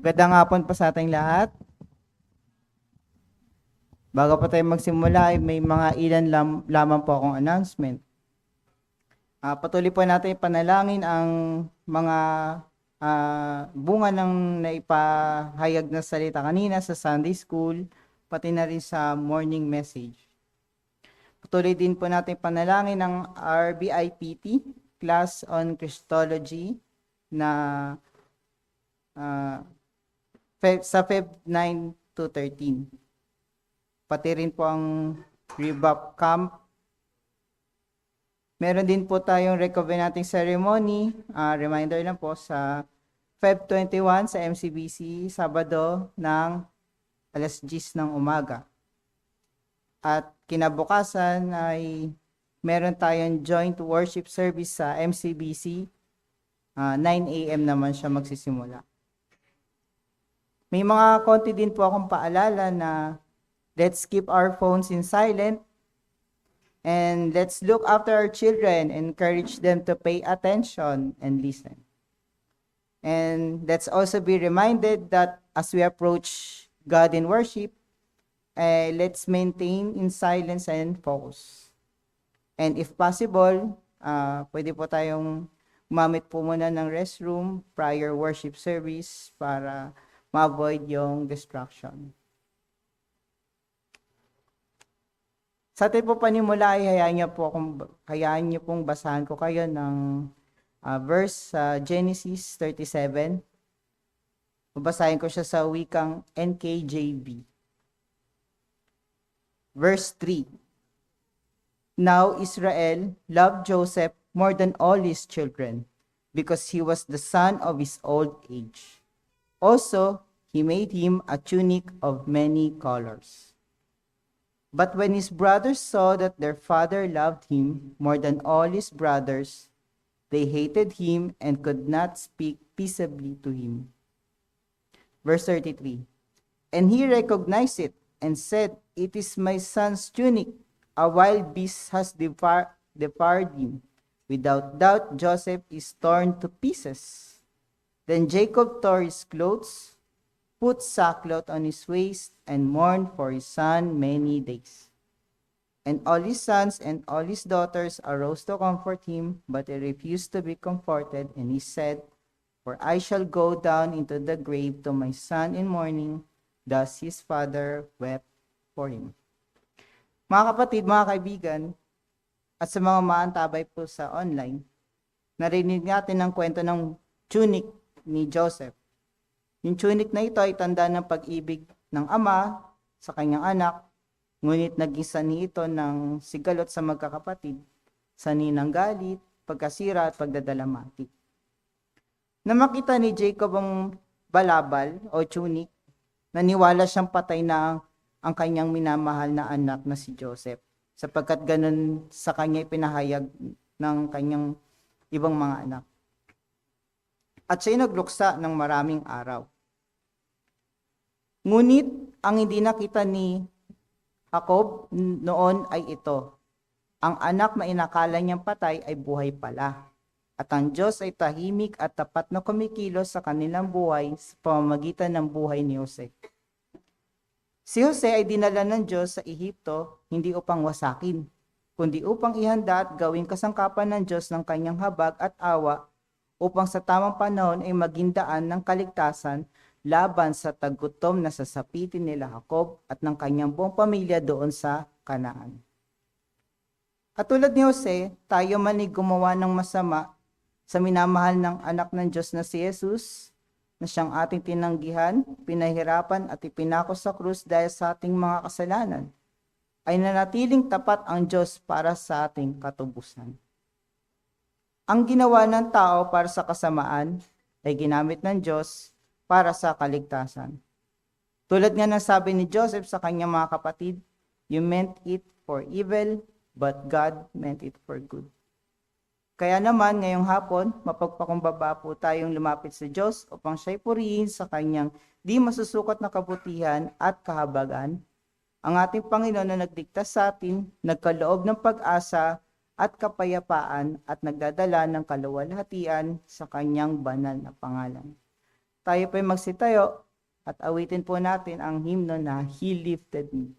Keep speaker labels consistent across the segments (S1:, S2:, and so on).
S1: Magandang hapon po sa ating lahat. Bago pa tayo magsimula ay may mga ilan lamang po akong announcement. Patuloy po natin panalangin ang mga bunga ng naipahayag na salita kanina sa Sunday School, pati na rin sa morning message. Patuloy din po natin panalangin ang RBIPT, Class on Christology, na sa Feb 9 to 13. Pati rin po ang Rebap Camp. Meron din po tayong recovery ceremony. Reminder lang po sa Feb 21 sa MCBC, Sabado ng alas 10 ng umaga. At kinabukasan ay meron tayong joint worship service sa MCBC. 9 a.m. naman siya magsisimula. May mga konti din po akong paalala na let's keep our phones in silent and let's look after our children, encourage them to pay attention and listen. And let's also be reminded that as we approach God in worship, let's maintain in silence and focus. And if possible, pwede po tayong gumamit po muna ng restroom prior worship service para ma-avoid yung distraction. Sa atin po panimula ay hayaan niyo pong basahan ko kayo ng verse sa Genesis 37. Babasahin ko siya sa wikang NKJV. Verse 3. Now Israel loved Joseph more than all his children, because he was the son of his old age. Also, he made him a tunic of many colors. But when his brothers saw that their father loved him more than all his brothers, they hated him and could not speak peaceably to him. Verse 33. And he recognized it and said, "It is my son's tunic. A wild beast has devoured him. Without doubt, Joseph is torn to pieces." Then Jacob tore his clothes, put sackcloth on his waist, and mourned for his son many days. And all his sons and all his daughters arose to comfort him, but he refused to be comforted, and he said, "For I shall go down into the grave to my son in mourning." Thus his father wept for him. Mga kapatid, mga kaibigan, at sa mga maantabay po sa online, narinig natin ang kwento ng tunic ni Joseph. Yung tunic na ito ay tanda ng pag-ibig ng ama sa kanyang anak, ngunit naging sani ito ng sigalot sa magkakapatid, sani ng galit, pagkasira at pagdadalamati. Na makita ni Jacob ang balabal o tunic, naniwala siyang patay na ang kanyang minamahal na anak na si Joseph, sapagkat ganun sa kanya ipinahayag ng kanyang ibang mga anak. At siya'y nagluksa ng maraming araw. Ngunit ang hindi nakita ni Jacob noon ay ito: ang anak na inakala niyang patay ay buhay pala, at ang Diyos ay tahimik at tapat na kumikilos sa kanilang buhay sa pamamagitan ng buhay ni Jose. Si Jose ay dinala ng Diyos sa Ehipto hindi upang wasakin, kundi upang ihanda at gawing kasangkapan ng Diyos ng kanyang habag at awa, upang sa tamang panahon ay maging daan ng kaligtasan laban sa tagutom na sasapitin nila Jacob at ng kanyang buong pamilya doon sa Kanaan. At tulad ni Jose, tayo man ay gumawa ng masama sa minamahal ng anak ng Diyos na si Jesus, na siyang ating tinanggihan, pinahirapan at ipinako sa krus dahil sa ating mga kasalanan, ay nanatiling tapat ang Diyos para sa ating katubusan. Ang ginawa ng tao para sa kasamaan ay ginamit ng Diyos para sa kaligtasan. Tulad nga ng sabi ni Joseph sa kanyang mga kapatid, "You meant it for evil, but God meant it for good." Kaya naman ngayong hapon, mapagpakumbaba po tayong lumapit sa Diyos upang siya'y purihin sa kanyang di masusukat na kabutihan at kahabagan. Ang ating Panginoon na nagligtas sa atin, nagkaloob ng pag-asa at kapayapaan at nagdadala ng kaluwalhatian sa kanyang banal na pangalan. tayo po ay magsitayo at awitin po natin ang hymno na He Lifted Me.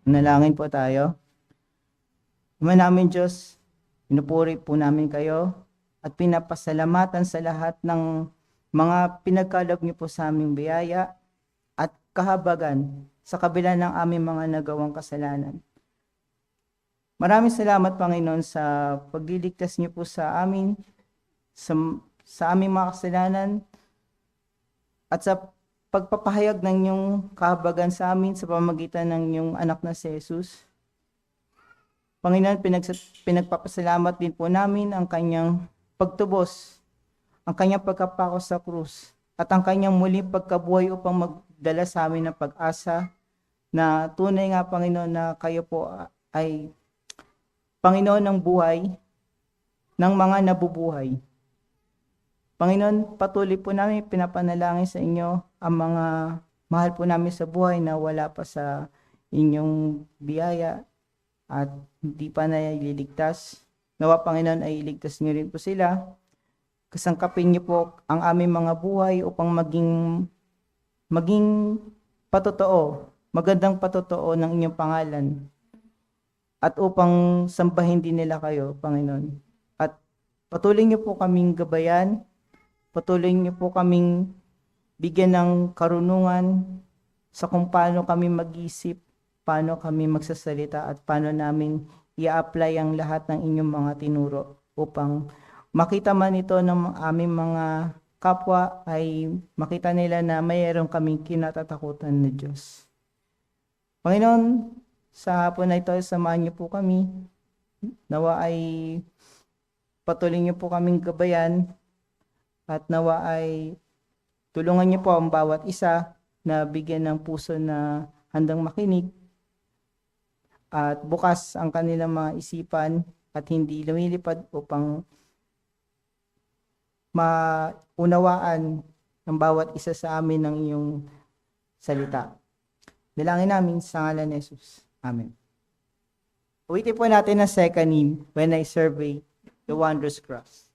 S1: Manalangin po tayo. Ama namin Diyos, pinupuri po namin kayo at pinapasalamatan sa lahat ng mga pinagkaloob niyo po sa aming biyaya at kahabagan sa kabila ng aming mga nagawang kasalanan. Maraming salamat, Panginoon, sa pagliligtas niyo po sa amin, sa aming mga kasalanan at sa pagpapahayag ng iyong kahabagan sa amin sa pamamagitan ng iyong anak na si Jesus. Panginoon, pinagpapasalamat din po namin ang kanyang pagtubos, ang kanyang pagkapako sa krus, at ang kanyang muling pagkabuhay upang magdala sa amin ng pag-asa na tunay nga, Panginoon, na kayo po ay Panginoon ng buhay, ng mga nabubuhay. Panginoon, patuloy po namin pinapanalangin sa inyo ang mga mahal po namin sa buhay na wala pa sa inyong biyaya at hindi pa na ililigtas. Nawa, Panginoon, ay iligtas niyo rin po sila. Kasangkapin niyo po ang aming mga buhay upang maging patotoo, magandang patotoo ng inyong pangalan. At upang sambahin din nila kayo, Panginoon. At patuloy niyo po kaming gabayan, patuloy niyo po kaming bigyan ng karunungan sa kung paano kami mag-isip, paano kami magsasalita, at paano namin i-apply ang lahat ng inyong mga tinuro upang makita man ito ng aming mga kapwa ay makita nila na mayroon kaming kinatatakutan na Diyos. Panginoon, sa hapon na ito, samahan niyo po kami. Nawa ay patuloy niyo po kaming gabayan at nawa ay tulungan niyo po ang bawat isa na bigyan ng puso na handang makinig at bukas ang kanilang mga isipan at hindi lumilipad upang maunawaan ng bawat isa sa amin ng iyong salita. Dalangin namin sa ngalan ni Jesus. Amen. Uwitin po natin ang second hymn, When I Survey the Wondrous Cross.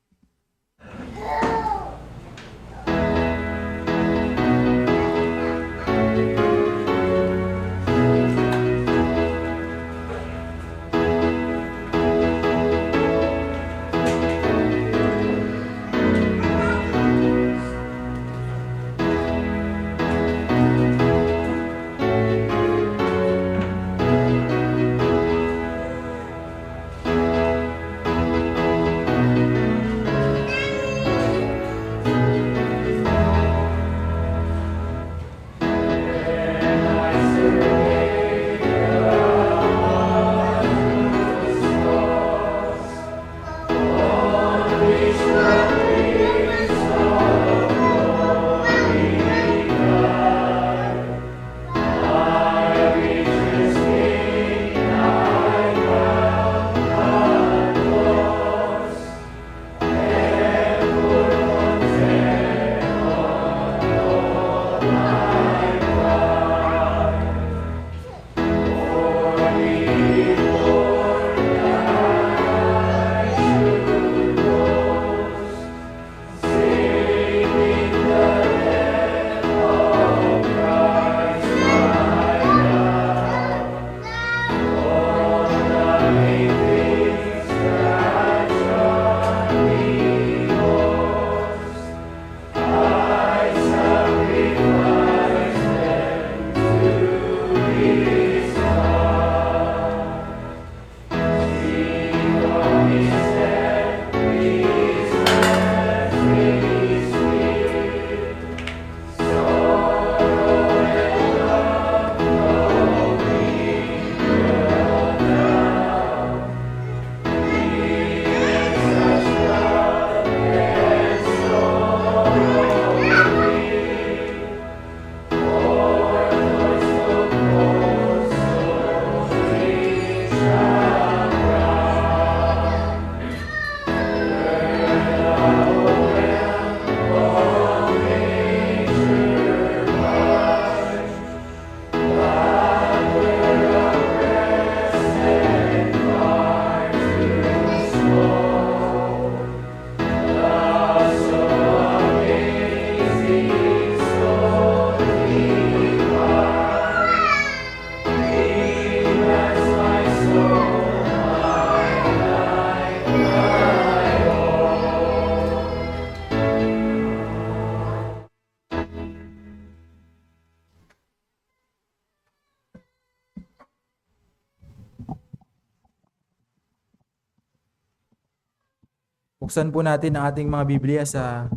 S2: Buksan po natin ang ating mga Biblia sa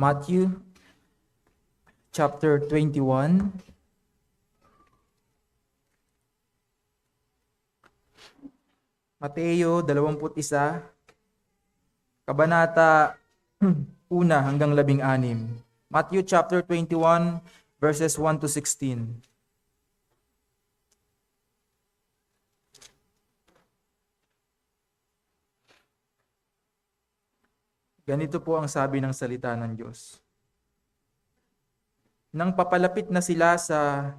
S2: Matthew chapter 21. Mateo 21, kabanata 1 hanggang 16. Matthew chapter 21 verses 1 to 16. Ganito po ang sabi ng salita ng Diyos. Nang papalapit na sila sa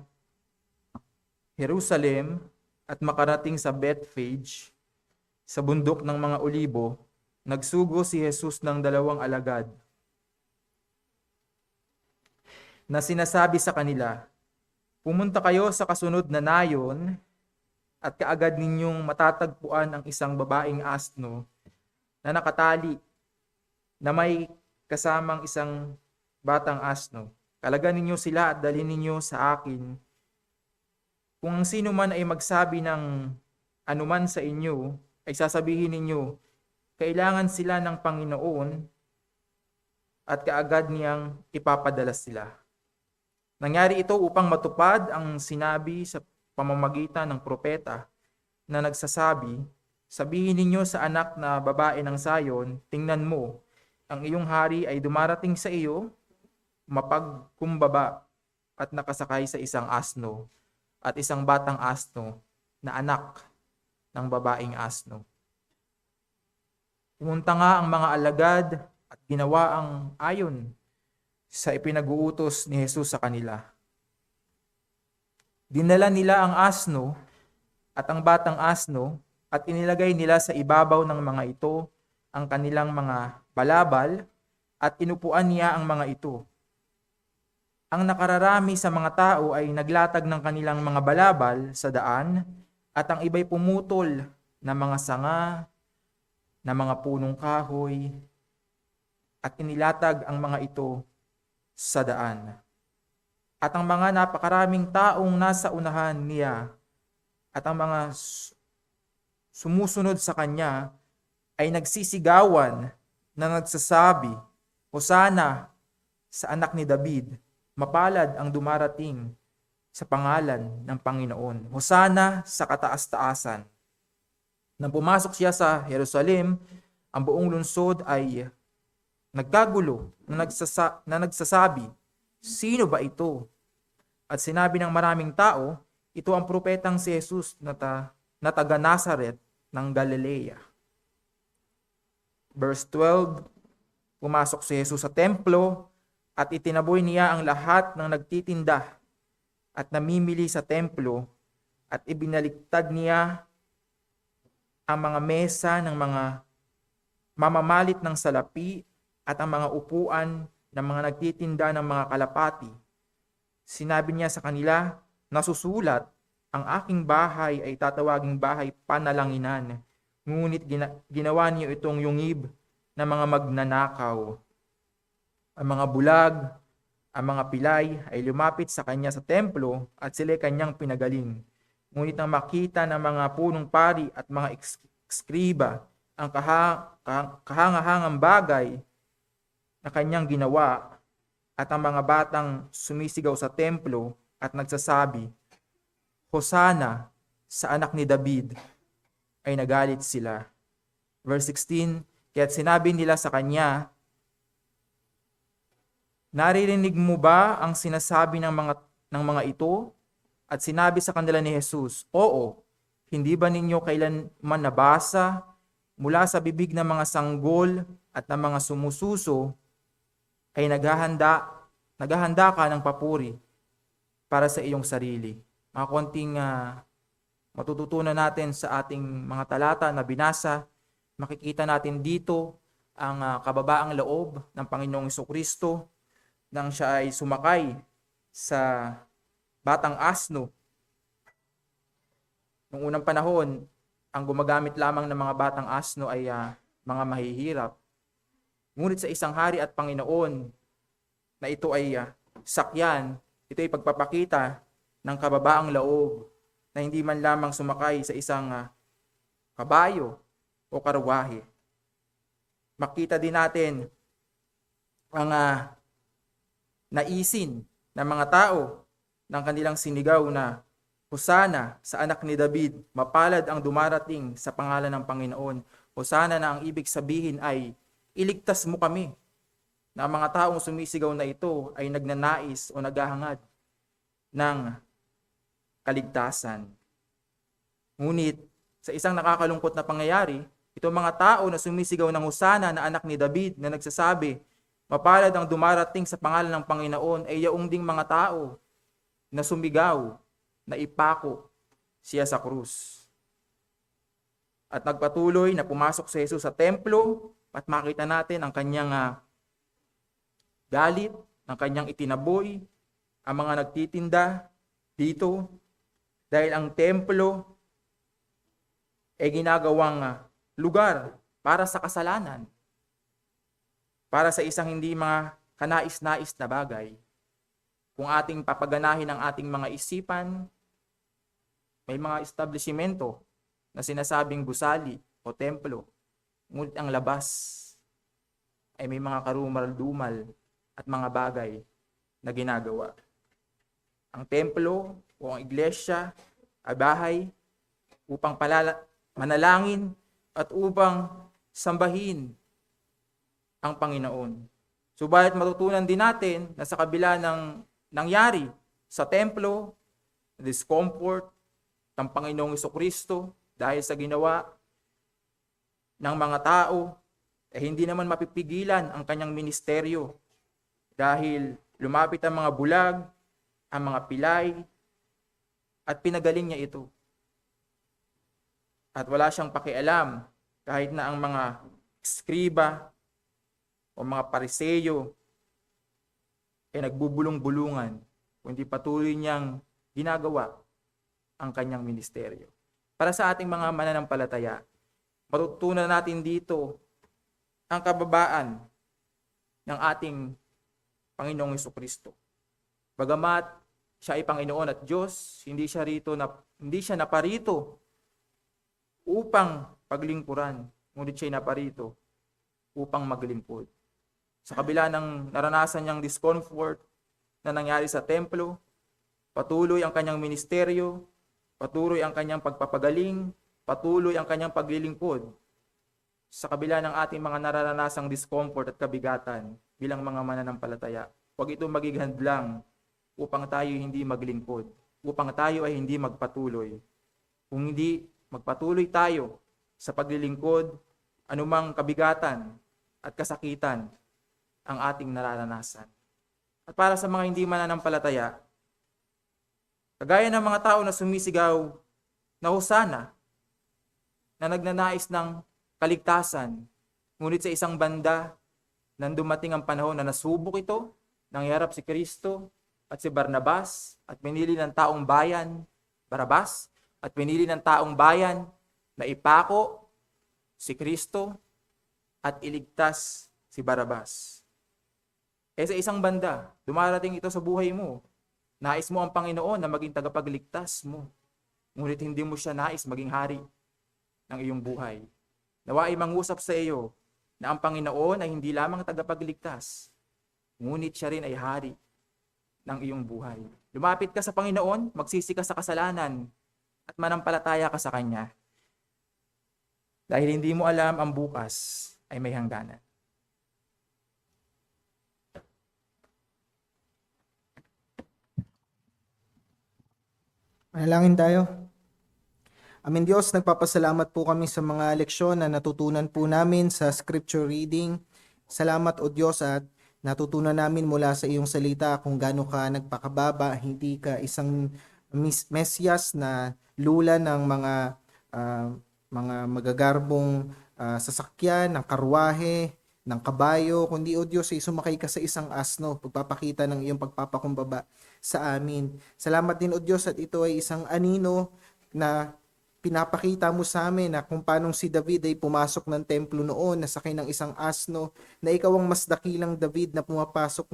S2: Jerusalem at makarating sa Bethphage, sa bundok ng mga Olibo, nagsugo si Jesus ng 2 alagad na sinasabi sa kanila, "Pumunta kayo sa kasunod na nayon at kaagad ninyong matatagpuan ang isang babaeng asno na nakatali na may kasamang isang batang asno. Kalagan ninyo sila at dalhin ninyo sa akin. Kung ang sino man ay magsabi ng anuman sa inyo, ay sasabihin ninyo, kailangan sila ng Panginoon at kaagad niyang ipapadala sila." Nangyari ito upang matupad ang sinabi sa pamamagitan ng propeta na nagsasabi, "Sabihin ninyo sa anak na babae ng Sayon, tingnan mo, ang iyong hari ay dumarating sa iyo, mapagkumbaba at nakasakay sa isang asno at isang batang asno na anak ng babaeng asno. Pumunta nga ang mga alagad at ginawa ang ayon sa ipinag-uutos ni Jesus sa kanila. Dinala nila ang asno at ang batang asno at inilagay nila sa ibabaw ng mga ito ang kanilang mga balabal at inupuan niya ang mga ito. Ang nakararami sa mga tao ay naglatag ng kanilang mga balabal sa daan at ang iba'y pumutol na mga sanga, na mga punong kahoy at inilatag ang mga ito sa daan. At ang mga napakaraming taong nasa unahan niya at ang mga sumusunod sa kanya ay nagsisigawan na nagsasabi, Hosana sa anak ni David, mapalad ang dumarating sa pangalan ng Panginoon. Hosana sa kataas-taasan. Nang pumasok siya sa Jerusalem, ang buong lungsod ay nagkagulo na nagsasabi, sino ba ito? At sinabi ng maraming tao, ito ang propetang si Jesus na taga Nazaret ng Galilea. Verse 12, pumasok si Jesus sa templo at itinaboy niya ang lahat ng nagtitinda at namimili sa templo at ibinaliktad niya ang mga mesa ng mga mamamalit ng salapi at ang mga upuan ng mga nagtitinda ng mga kalapati. Sinabi niya sa kanila, nasusulat, ang aking bahay ay tatawaging bahay panalanginan, ngunit ginawa niyo itong yungib ng mga magnanakaw. Ang mga bulag, ang mga pilay ay lumapit sa kanya sa templo at sila'y kanyang pinagaling. Ngunit nang makita ng mga punong pari at mga ekskriba ang kahangahangang bagay na kanyang ginawa at ang mga batang sumisigaw sa templo at nagsasabi, Hosana sa anak ni David, ay nagalit sila. Verse 16, kaya't sinabi nila sa kanya, naririnig mo ba ang sinasabi ng mga ito? At sinabi sa kanila ni Jesus, oo, hindi ba ninyo kailanman nabasa mula sa bibig ng mga sanggol at ng mga sumususo ay naghahanda ka ng papuri para sa iyong sarili. Mga konting matututunan natin sa ating mga talata na binasa, makikita natin dito ang kababaang loob ng Panginoong Jesucristo nang siya ay sumakay sa batang asno. Noong unang panahon, ang gumagamit lamang ng mga batang asno ay mga mahihirap. Ngunit sa isang hari at Panginoon na ito ay sakyan, ito ay pagpapakita ng kababaang loob na hindi man lamang sumakay sa isang kabayo o karwahe. Makita din natin ang naisin ng mga tao ng kanilang sinigaw na Hosana sa anak ni David, mapalad ang dumarating sa pangalan ng Panginoon. Hosana na ang ibig sabihin ay iligtas mo kami. Na ang mga taong sumisigaw na ito ay nagnanais o naghahangad ng kaligtasan. Ngunit sa isang nakakalungkot na pangyayari, itong mga tao na sumisigaw ng Hosana na anak ni David na nagsasabi, mapalad ang dumarating sa pangalan ng Panginoon ay yaong ding mga tao na sumigaw, na ipako siya sa krus. At nagpatuloy na pumasok si Jesus sa templo at makita natin ang kanyang galit, ang kanyang itinaboy, ang mga nagtitinda dito dahil ang templo ay ginagawang lugar para sa kasalanan, para sa isang hindi mga kanais-nais na bagay. Kung ating papaganahin ang ating mga isipan, may mga establishmento na sinasabing gusali o templo, ngunit ang labas ay may mga karumal-dumal at mga bagay na ginagawa. Ang templo o ang iglesia ay bahay upang manalangin at upang sambahin ang Panginoon. Subalit matutunan din natin na sa kabila ng nangyari sa templo, discomfort ng Panginoong Jesucristo dahil sa ginawa ng mga tao, hindi naman mapipigilan ang kanyang ministeryo dahil lumapit ang mga bulag, ang mga pilay, at pinagaling niya ito. At wala siyang pakialam kahit na ang mga skriba o mga pariseyo ay nagbubulong-bulungan, kundi patuloy niyang ginagawa ang kanyang ministeryo. Para sa ating mga mananampalataya, matutunan natin dito ang kababaan ng ating Panginoong Jesucristo. Bagamat siya ay Panginoon at Diyos, hindi siya naparito upang paglingkuran, ngunit siya ay naparito upang maglingkod. Sa kabila ng naranasan niyang discomfort na nangyari sa templo, patuloy ang kanyang ministeryo, patuloy ang kanyang pagpapagaling, patuloy ang kanyang paglilingkod. Sa kabila ng ating mga naranasang discomfort at kabigatan bilang mga mananampalataya, huwag ito maging hadlang upang tayo hindi maglingkod, upang tayo ay hindi magpatuloy. Kung hindi magpatuloy tayo sa paglilingkod, anumang kabigatan at kasakitan ang ating nararanasan. At para sa mga hindi mananampalataya, kagaya ng mga tao na sumisigaw na hosana, na nagnanais ng kaligtasan, ngunit sa isang banda, nang dumating ang panahon na nasubok ito, nangyarap si Kristo at si Barnabas, at pinili ng taong bayan, Barabas, at pinili ng taong bayan na ipako si Kristo at iligtas si Barabas. Sa isang banda, dumarating ito sa buhay mo. Nais mo ang Panginoon na maging tagapagligtas mo. Ngunit hindi mo siya nais maging hari ng iyong buhay. Nawa ay mangusap sa iyo na ang Panginoon ay hindi lamang tagapagligtas, ngunit siya rin ay hari ng iyong buhay. Lumapit ka sa Panginoon, magsisi ka sa kasalanan, at manampalataya ka sa Kanya. Dahil hindi mo alam ang bukas ay may hangganan.
S3: Manalangin tayo. Amin Diyos, nagpapasalamat po kami sa mga leksyon na natutunan po namin sa scripture reading. Salamat o Diyos at natutunan namin mula sa iyong salita kung gaano ka nagpakababa, hindi ka isang Mesyas na lula ng mga magagarbong sasakyan, ng karwahe, ng kabayo, kundi o Diyos ay sumakay ka sa isang asno, pagpapakita ng iyong pagpapakumbaba sa amin. Salamat din o Diyos at ito ay isang anino na pinapakita mo sa amin na kung paanong si David ay pumasok ng templo noon, nasakay ng isang asno, na ikaw ang mas dakilang David na pumapasok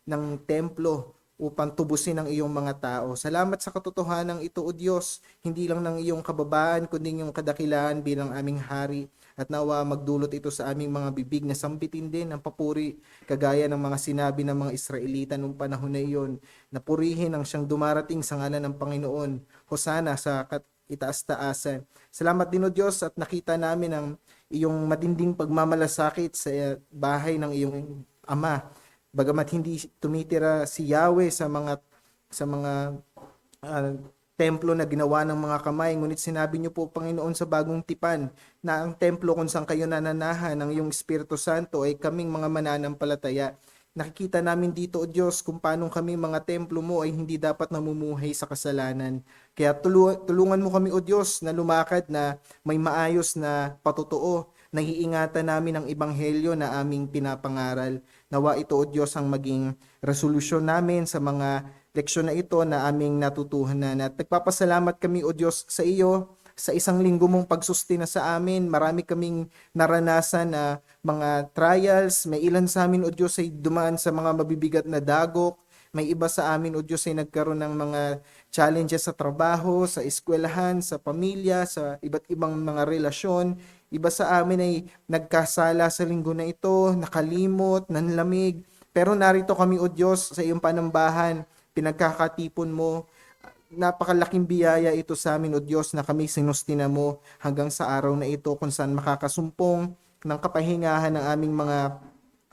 S3: ng templo upang tubusin ang iyong mga tao. Salamat sa katotohanan ito, O Diyos, hindi lang ng iyong kababaan, kundi iyong kadakilaan bilang aming hari. At nawa magdulot ito sa aming mga bibig na sambitin din ang papuri, kagaya ng mga sinabi ng mga Israelita noong panahon na iyon, na purihin ang siyang dumarating sa ngalan ng Panginoon. Hosana sa itaas-taasan. Salamat din, O Diyos, at nakita namin ang iyong matinding pagmamalasakit sa bahay ng iyong ama. Bagamat hindi tumitira si Yahweh sa mga templo na ginawa ng mga kamay, ngunit sinabi niyo po, Panginoon, sa bagong tipan na ang templo kung saan kayo nananahan ng iyong Espiritu Santo ay kaming mga mananampalataya. Nakikita namin dito, O Diyos, kung paano kami mga templo mo ay hindi dapat namumuhay sa kasalanan. Kaya tulungan mo kami, O Diyos, na lumakad na may maayos na patotoo. Naiingatan namin ang ebanghelyo na aming pinapangaral. Nawa ito, O Diyos, ang maging resolusyon namin sa mga leksyon na ito na aming natutuhanan. At nagpapasalamat kami, O Diyos, sa iyo sa isang linggo mong pagsustina sa amin. Marami kaming naranasan na mga trials. May ilan sa amin, O Diyos, ay dumaan sa mga mabibigat na dagok. May iba sa amin, O Diyos, ay nagkaroon ng mga challenges sa trabaho, sa eskwelahan, sa pamilya, sa iba't ibang mga relasyon. Iba sa amin ay nagkasala sa linggo na ito, nakalimot, nanlamig. Pero narito kami, O Diyos, sa iyong panambahan, pinagkakatipon mo. Napakalaking biyaya ito sa amin, O Diyos, na kami sinustina mo hanggang sa araw na ito kung saan makakasumpong ng kapahingahan ng aming mga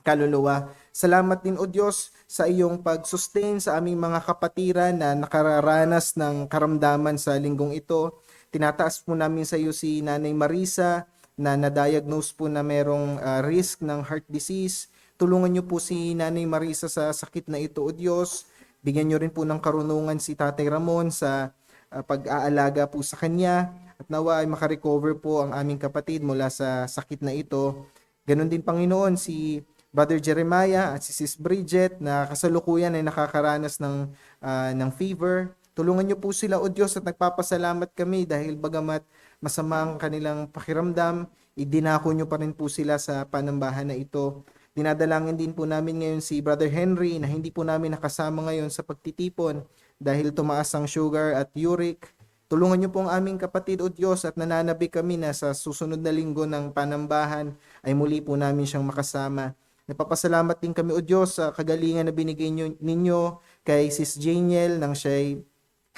S3: kaluluwa. Salamat din, O Diyos, sa iyong pag-sustain sa aming mga kapatiran na nakararanas ng karamdaman sa linggong ito. Tinataas po namin sa iyo si Nanay Marisa na na-diagnose po na merong risk ng heart disease. Tulungan niyo po si Nanay Marisa sa sakit na ito, O Diyos. Bigyan niyo rin po ng karunungan si Tatay Ramon sa pag-aalaga po sa kanya. At nawa ay makarecover po ang aming kapatid mula sa sakit na ito. Ganon din, Panginoon, si Brother Jeremiah at si Sis Bridget na kasalukuyan ay nakakaranas ng fever. Tulungan niyo po sila, O Diyos, at nagpapasalamat kami dahil bagamat masama ang kanilang pakiramdam, idinako niyo pa rin po sila sa panambahan na ito. Dinadalangin din po namin ngayon si Brother Henry na hindi po namin nakasama ngayon sa pagtitipon dahil tumaas ang sugar at uric. Tulungan niyo po ang aming kapatid, O Diyos, at nananabi kami na sa susunod na linggo ng panambahan ay muli po namin siyang makasama. Nagpapasalamat din kami, O Diyos, sa kagalingan na binigay ninyo kay Sis Janiel nang siya'y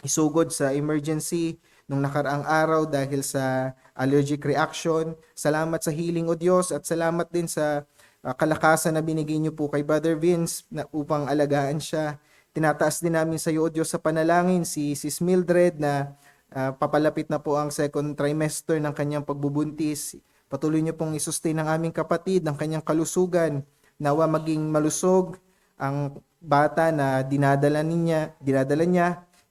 S3: isugod sa emergency nung nakaraang araw dahil sa allergic reaction. Salamat sa healing, O Diyos, at salamat din sa kalakasan na binigay niyo po kay Brother Vince na upang alagaan siya. Tinataas din namin sa iyo, O Diyos, sa panalangin si Sis Mildred na papalapit na po ang second trimester ng kanyang pagbubuntis. Patuloy niyo pong isustain ng aming kapatid ng kanyang kalusugan. Nawa maging malusog ang bata na dinadala niya.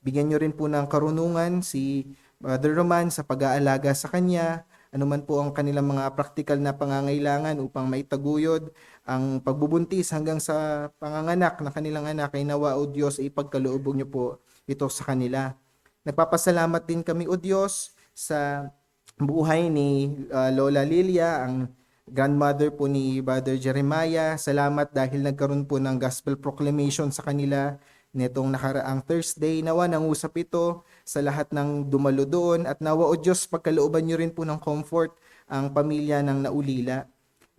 S3: Bigyan niyo rin po ng karunungan si Brother Roman sa pag-aalaga sa kanya. Anuman po ang kanilang mga practical na pangangailangan upang maitaguyod ang pagbubuntis hanggang sa panganganak ng kanilang anak, ay nawa, O Diyos, ipagkaloob niyo po ito sa kanila. Nagpapasalamat din kami, O Diyos, sa buhay ni Lola Lilia, ang grandmother po ni Brother Jeremiah. Salamat dahil nagkaroon po ng gospel proclamation sa kanila netong nakaraang Thursday. Nawa nangusap ito sa lahat ng dumalo doon, at nawa, O Diyos, pagkalooban niyo rin po ng comfort ang pamilya ng naulila.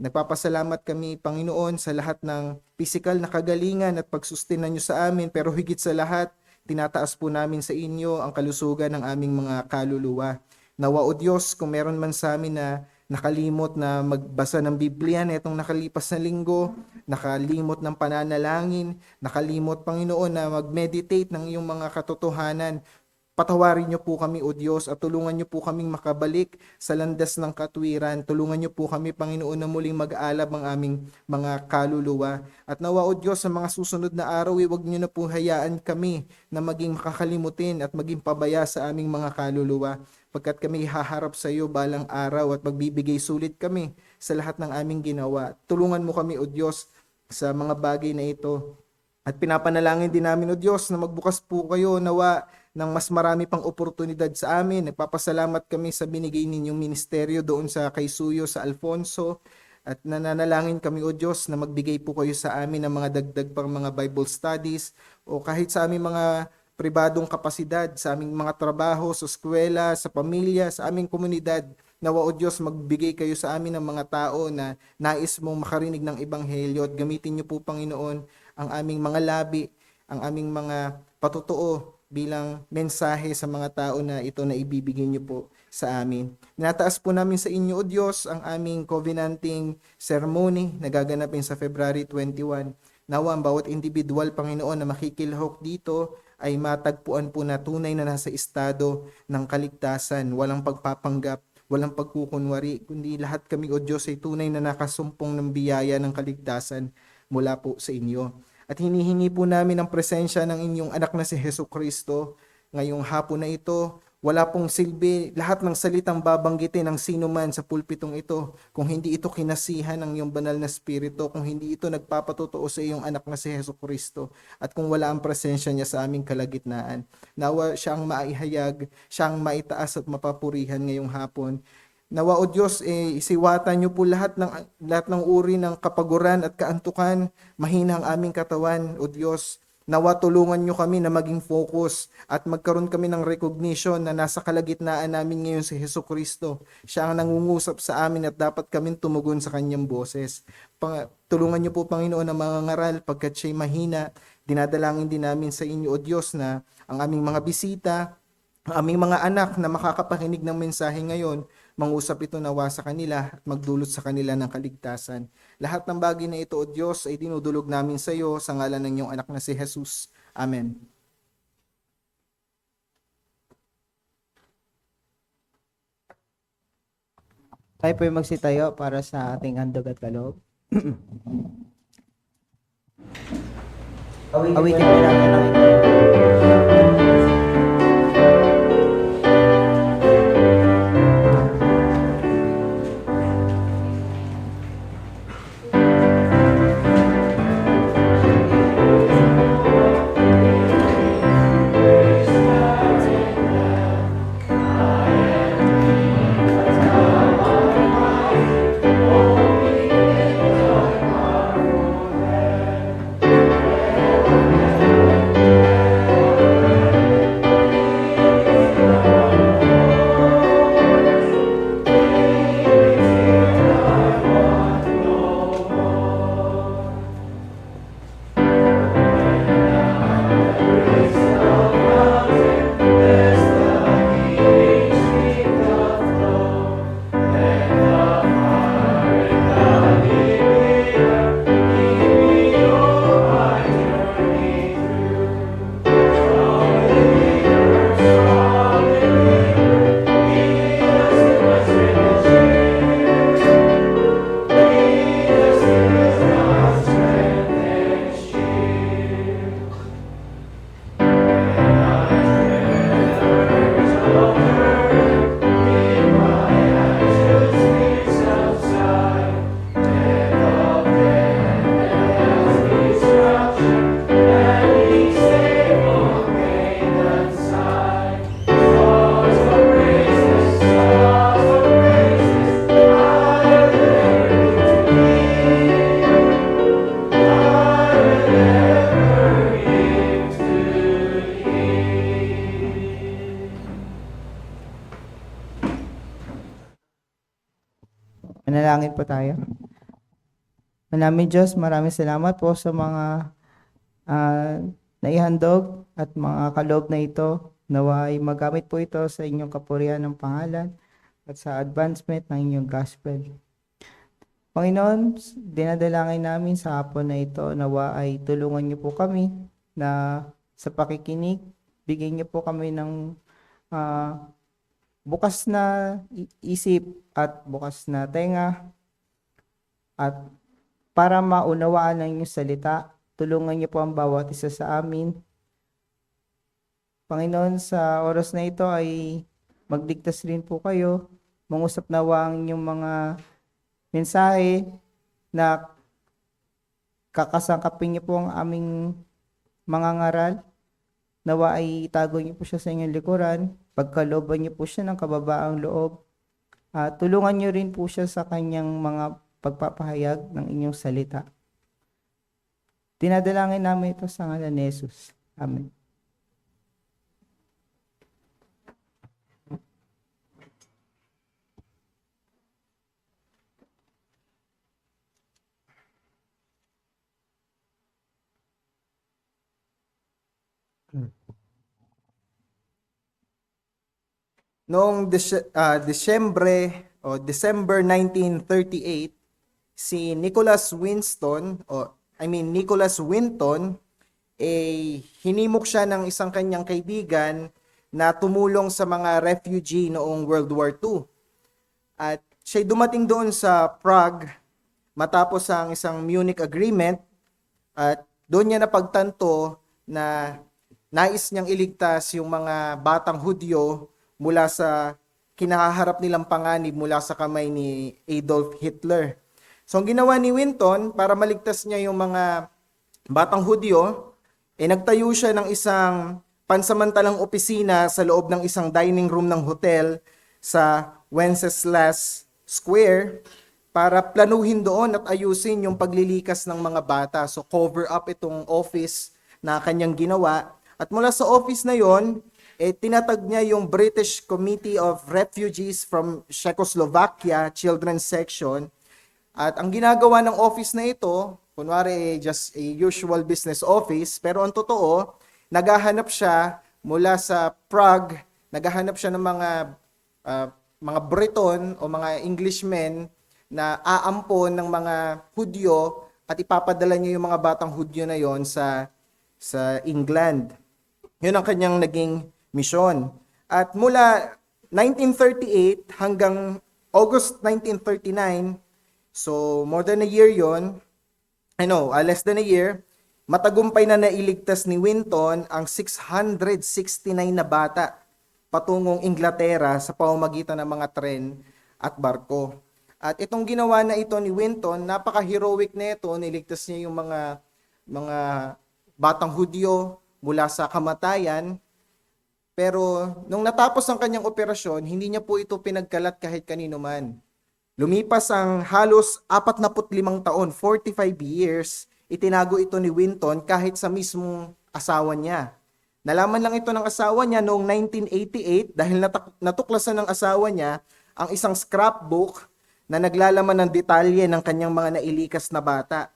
S3: Nagpapasalamat kami, Panginoon, sa lahat ng physical na kagalingan at pagsustinan niyo sa amin, pero higit sa lahat, tinataas po namin sa inyo ang kalusugan ng aming mga kaluluwa. Nawa, O Diyos, kung meron man sa amin na nakalimot na magbasa ng Biblia na itong nakalipas na linggo, nakalimot ng pananalangin, nakalimot, Panginoon, na mag-meditate ng iyong mga katotohanan, patawarin niyo po kami, O Diyos, at tulungan niyo po kaming makabalik sa landas ng katwiran. Tulungan niyo po kami, Panginoon, na muling mag-alab ang aming mga kaluluwa. At nawa, O Diyos, sa mga susunod na araw, huwag niyo na po hayaan kami na maging makakalimutin at maging pabaya sa aming mga kaluluwa, pagkat kami haharap sa iyo balang araw at magbibigay sulit kami sa lahat ng aming ginawa. Tulungan mo kami, O Diyos, sa mga bagay na ito. At pinapanalangin din namin, O Diyos, na magbukas po kayo nawa ng mas marami pang oportunidad sa amin. Nagpapasalamat kami sa binigay ninyong ministeryo doon sa kay Suyo, sa Alfonso. At nananalangin kami, O Diyos, na magbigay po kayo sa amin ng mga dagdag pang mga Bible studies o kahit sa aming mga pribadong kapasidad, sa aming mga trabaho, sa eskwela, sa pamilya, sa aming komunidad. Nawa, O Diyos, magbigay kayo sa amin ng mga tao na nais mong makarinig ng Ebanghelyo, at gamitin niyo po, Panginoon, ang aming mga labi, ang aming mga patutuo bilang mensahe sa mga tao na ito na ibibigay niyo po sa amin. Tinataas po namin sa inyo, O Diyos, ang aming covenanting ceremony na gaganapin sa February 21. Nawa ang bawat individual, Panginoon, na makikilahok dito ay matagpuan po na tunay na nasa estado ng kaligtasan, walang pagpapanggap, walang pagkukunwari, kundi lahat kami, O Diyos, ay tunay na nakasumpong ng biyaya ng kaligtasan mula po sa inyo. At hinihingi po namin ang presensya ng inyong anak na si Jesucristo ngayong hapon na ito. Wala pong silbi lahat ng salitang babanggitin ng sino man sa pulpitong ito kung hindi ito kinasihan ng iyong banal na spirito, kung hindi ito nagpapatotoo sa iyong anak na si Jesucristo, at kung wala ang presensya niya sa aming kalagitnaan. Nawa siyang maihayag, siyang maitaas at mapapurihan ngayong hapon. Nawa, O Diyos, isiwatan niyo po lahat ng uri ng kapaguran at kaantukan, mahina ang aming katawan, O Diyos. Nawa, tulungan niyo kami na maging focus at magkaroon kami ng recognition na nasa kalagitnaan namin ngayon si Jesucristo. Siya ang nangungusap sa amin at dapat kaming tumugon sa kanyang boses. Tulungan niyo po, Panginoon, ang mga ngaral pagkat siya'y mahina. Dinadalangin din namin sa inyo, O Diyos, na ang aming mga bisita, ang aming mga anak na makakapakinig ng mensahe ngayon, mangusap ito nawa sa kanila at magdulot sa kanila ng kaligtasan. Lahat ng bagay na ito, O Diyos, ay dinudulog namin sa iyo sa ngalan ng iyong anak na si Jesus. Amen.
S1: Tayo po yung magsitayo para sa ating handog at kaloob. Awitin po natin ang manalangin po tayo. Manaming Diyos, maraming salamat po sa mga naihandog at mga kaloob na ito. Nawa ay magamit po ito sa inyong kapurihan ng pangalan at sa advancement ng inyong gospel. Panginoon, dinadalangin namin sa hapon na ito, nawa ay tulungan niyo po kami na sa pakikinig, bigyan niyo po kami ng bukas na isip at bukas na tenga at para maunawaan ang inyong salita, tulungan niyo po ang bawat isa sa amin. Panginoon, sa oras na ito ay magligtas rin po kayo, mangusap nawa ang inyong mga mensahe na kakasangkapin niyo po ang aming mga ngaral. Nawa ay itago niyo po siya sa inyong likuran, pagkalooban niyo po siya ng kababaang loob. Tulungan niyo rin po siya sa kanyang mga pagpapahayag ng inyong salita. Dinadalangin namin ito sa ngalan ni Jesus. Amen.
S3: Noong December 1938, si Nicholas Winton, hinimok siya ng isang kanyang kaibigan na tumulong sa mga refugee noong World War II. At siya dumating doon sa Prague matapos ang isang Munich Agreement at doon niya napagtanto na nais niyang iligtas yung mga batang Hudyo mula sa kinaharap nilang panganib mula sa kamay ni Adolf Hitler. So ang ginawa ni Winton para maligtas niya yung mga batang Hudyo, nagtayo siya ng isang pansamantalang opisina sa loob ng isang dining room ng hotel sa Wenceslas Square para planuhin doon at ayusin yung paglilikas ng mga bata. So cover up itong office na kanyang ginawa. At mula sa office na yon, tinatag niya yung British Committee of Refugees from Czechoslovakia Children's Section. At ang ginagawa ng office na ito, kunwari just a usual business office, pero ang totoo, naghahanap siya mula sa Prague, naghahanap siya ng mga mga Breton o mga Englishmen na aampon ng mga Hudyo at ipapadala niya yung mga batang Hudyo na yon sa England. Yun ang kanyang naging misyon. At mula 1938 hanggang August 1939, so more than a year yon, less than a year, matagumpay na nailigtas ni Winton ang 669 na bata patungong Inglaterra sa pamamagitan ng mga tren at barko. At itong ginawa na ito ni Winton, napaka-heroic nito, niligtas niya yung mga batang Hudyo mula sa kamatayan. Pero nung natapos ang kanyang operasyon, hindi niya po ito pinagkalat kahit kanino man. Lumipas ang halos 45 taon, 45 years, itinago ito ni Winton kahit sa mismong asawa niya. Nalaman lang ito ng asawa niya noong 1988 dahil natuklasan ng asawa niya ang isang scrapbook na naglalaman ng detalye ng kanyang mga nailikas na bata.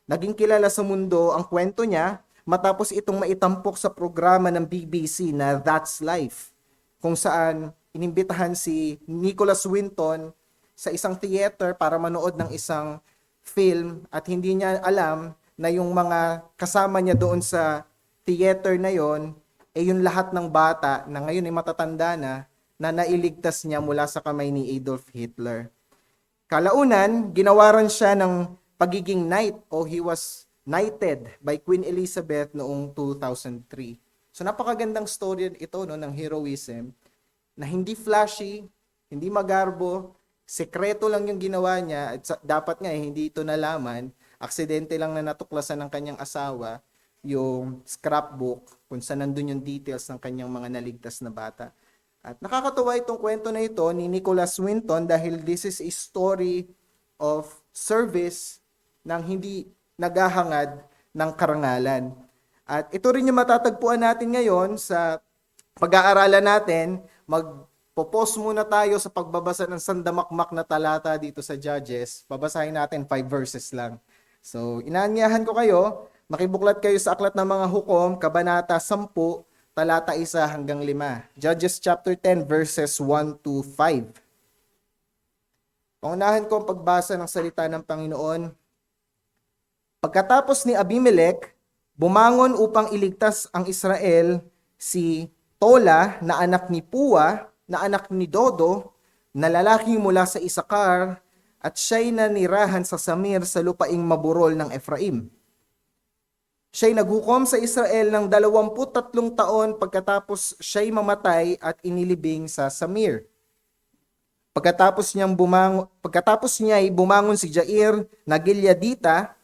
S3: Naging kilala sa mundo ang kwento niya matapos itong maitampok sa programa ng BBC na That's Life, kung saan inimbitahan si Nicholas Winton sa isang theater para manood ng isang film at hindi niya alam na yung mga kasama niya doon sa theater na yon ay yung lahat ng bata na ngayon ay matatanda na nailigtas niya mula sa kamay ni Adolf Hitler. Kalaunan, ginawaran siya ng pagiging knight o he was knighted by Queen Elizabeth noong 2003. So napakagandang story ito ng heroism na hindi flashy, hindi magarbo, sekreto lang yung ginawa niya at dapat nga hindi ito nalaman, aksidente lang na natuklasan ng kanyang asawa yung scrapbook kung saan nandun yung details ng kanyang mga naligtas na bata. At nakakatuwa itong kwento na ito ni Nicholas Winton dahil this is a story of service ng hindi naghahangad ng karangalan. At ito rin yung matatagpuan natin ngayon sa pag-aaralan natin. Magpo-pause muna tayo sa pagbabasa ng sandamakmak na talata dito sa Judges. Babasahin natin 5 verses lang. So, inaanyahan ko kayo, makibuklat kayo sa Aklat ng Mga Hukom, Kabanata 10, talata 1 hanggang 5. Judges chapter 10 verses 1 to 5. Pangunahan ko ang pagbasa ng salita ng Panginoon. Pagkatapos ni Abimelech, bumangon upang iligtas ang Israel si Tola na anak ni Pua, na anak ni Dodo, na lalaki mula sa Isakar, at siya'y nanirahan sa Samir sa lupaing maburol ng Ephraim. Siya'y naghukom sa Israel ng 23 taon pagkatapos siya'y mamatay at inilibing sa Samir. Pagkatapos niya'y bumangon si Jair na Gileadita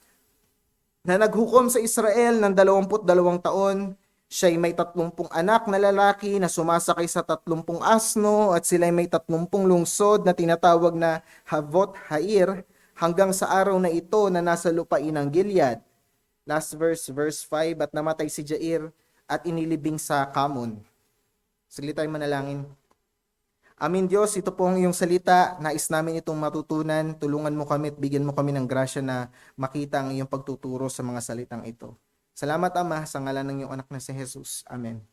S3: na naghukom sa Israel ng 22 taon. Siya'y may 30 anak na lalaki na sumasakay sa 30 asno at sila'y may 30 lungsod na tinatawag na Havot Hair hanggang sa araw na ito na nasa lupain ng Gilead. Last verse 5, at namatay si Jair at inilibing sa Kamon. Saglit tayo manalangin. Amin Diyos, ito po ang iyong salita. Nais namin itong matutunan. Tulungan mo kami at bigyan mo kami ng grasya na makita ang iyong pagtuturo sa mga salitang ito. Salamat Ama, sa ngalan ng iyong anak na si Jesus. Amen.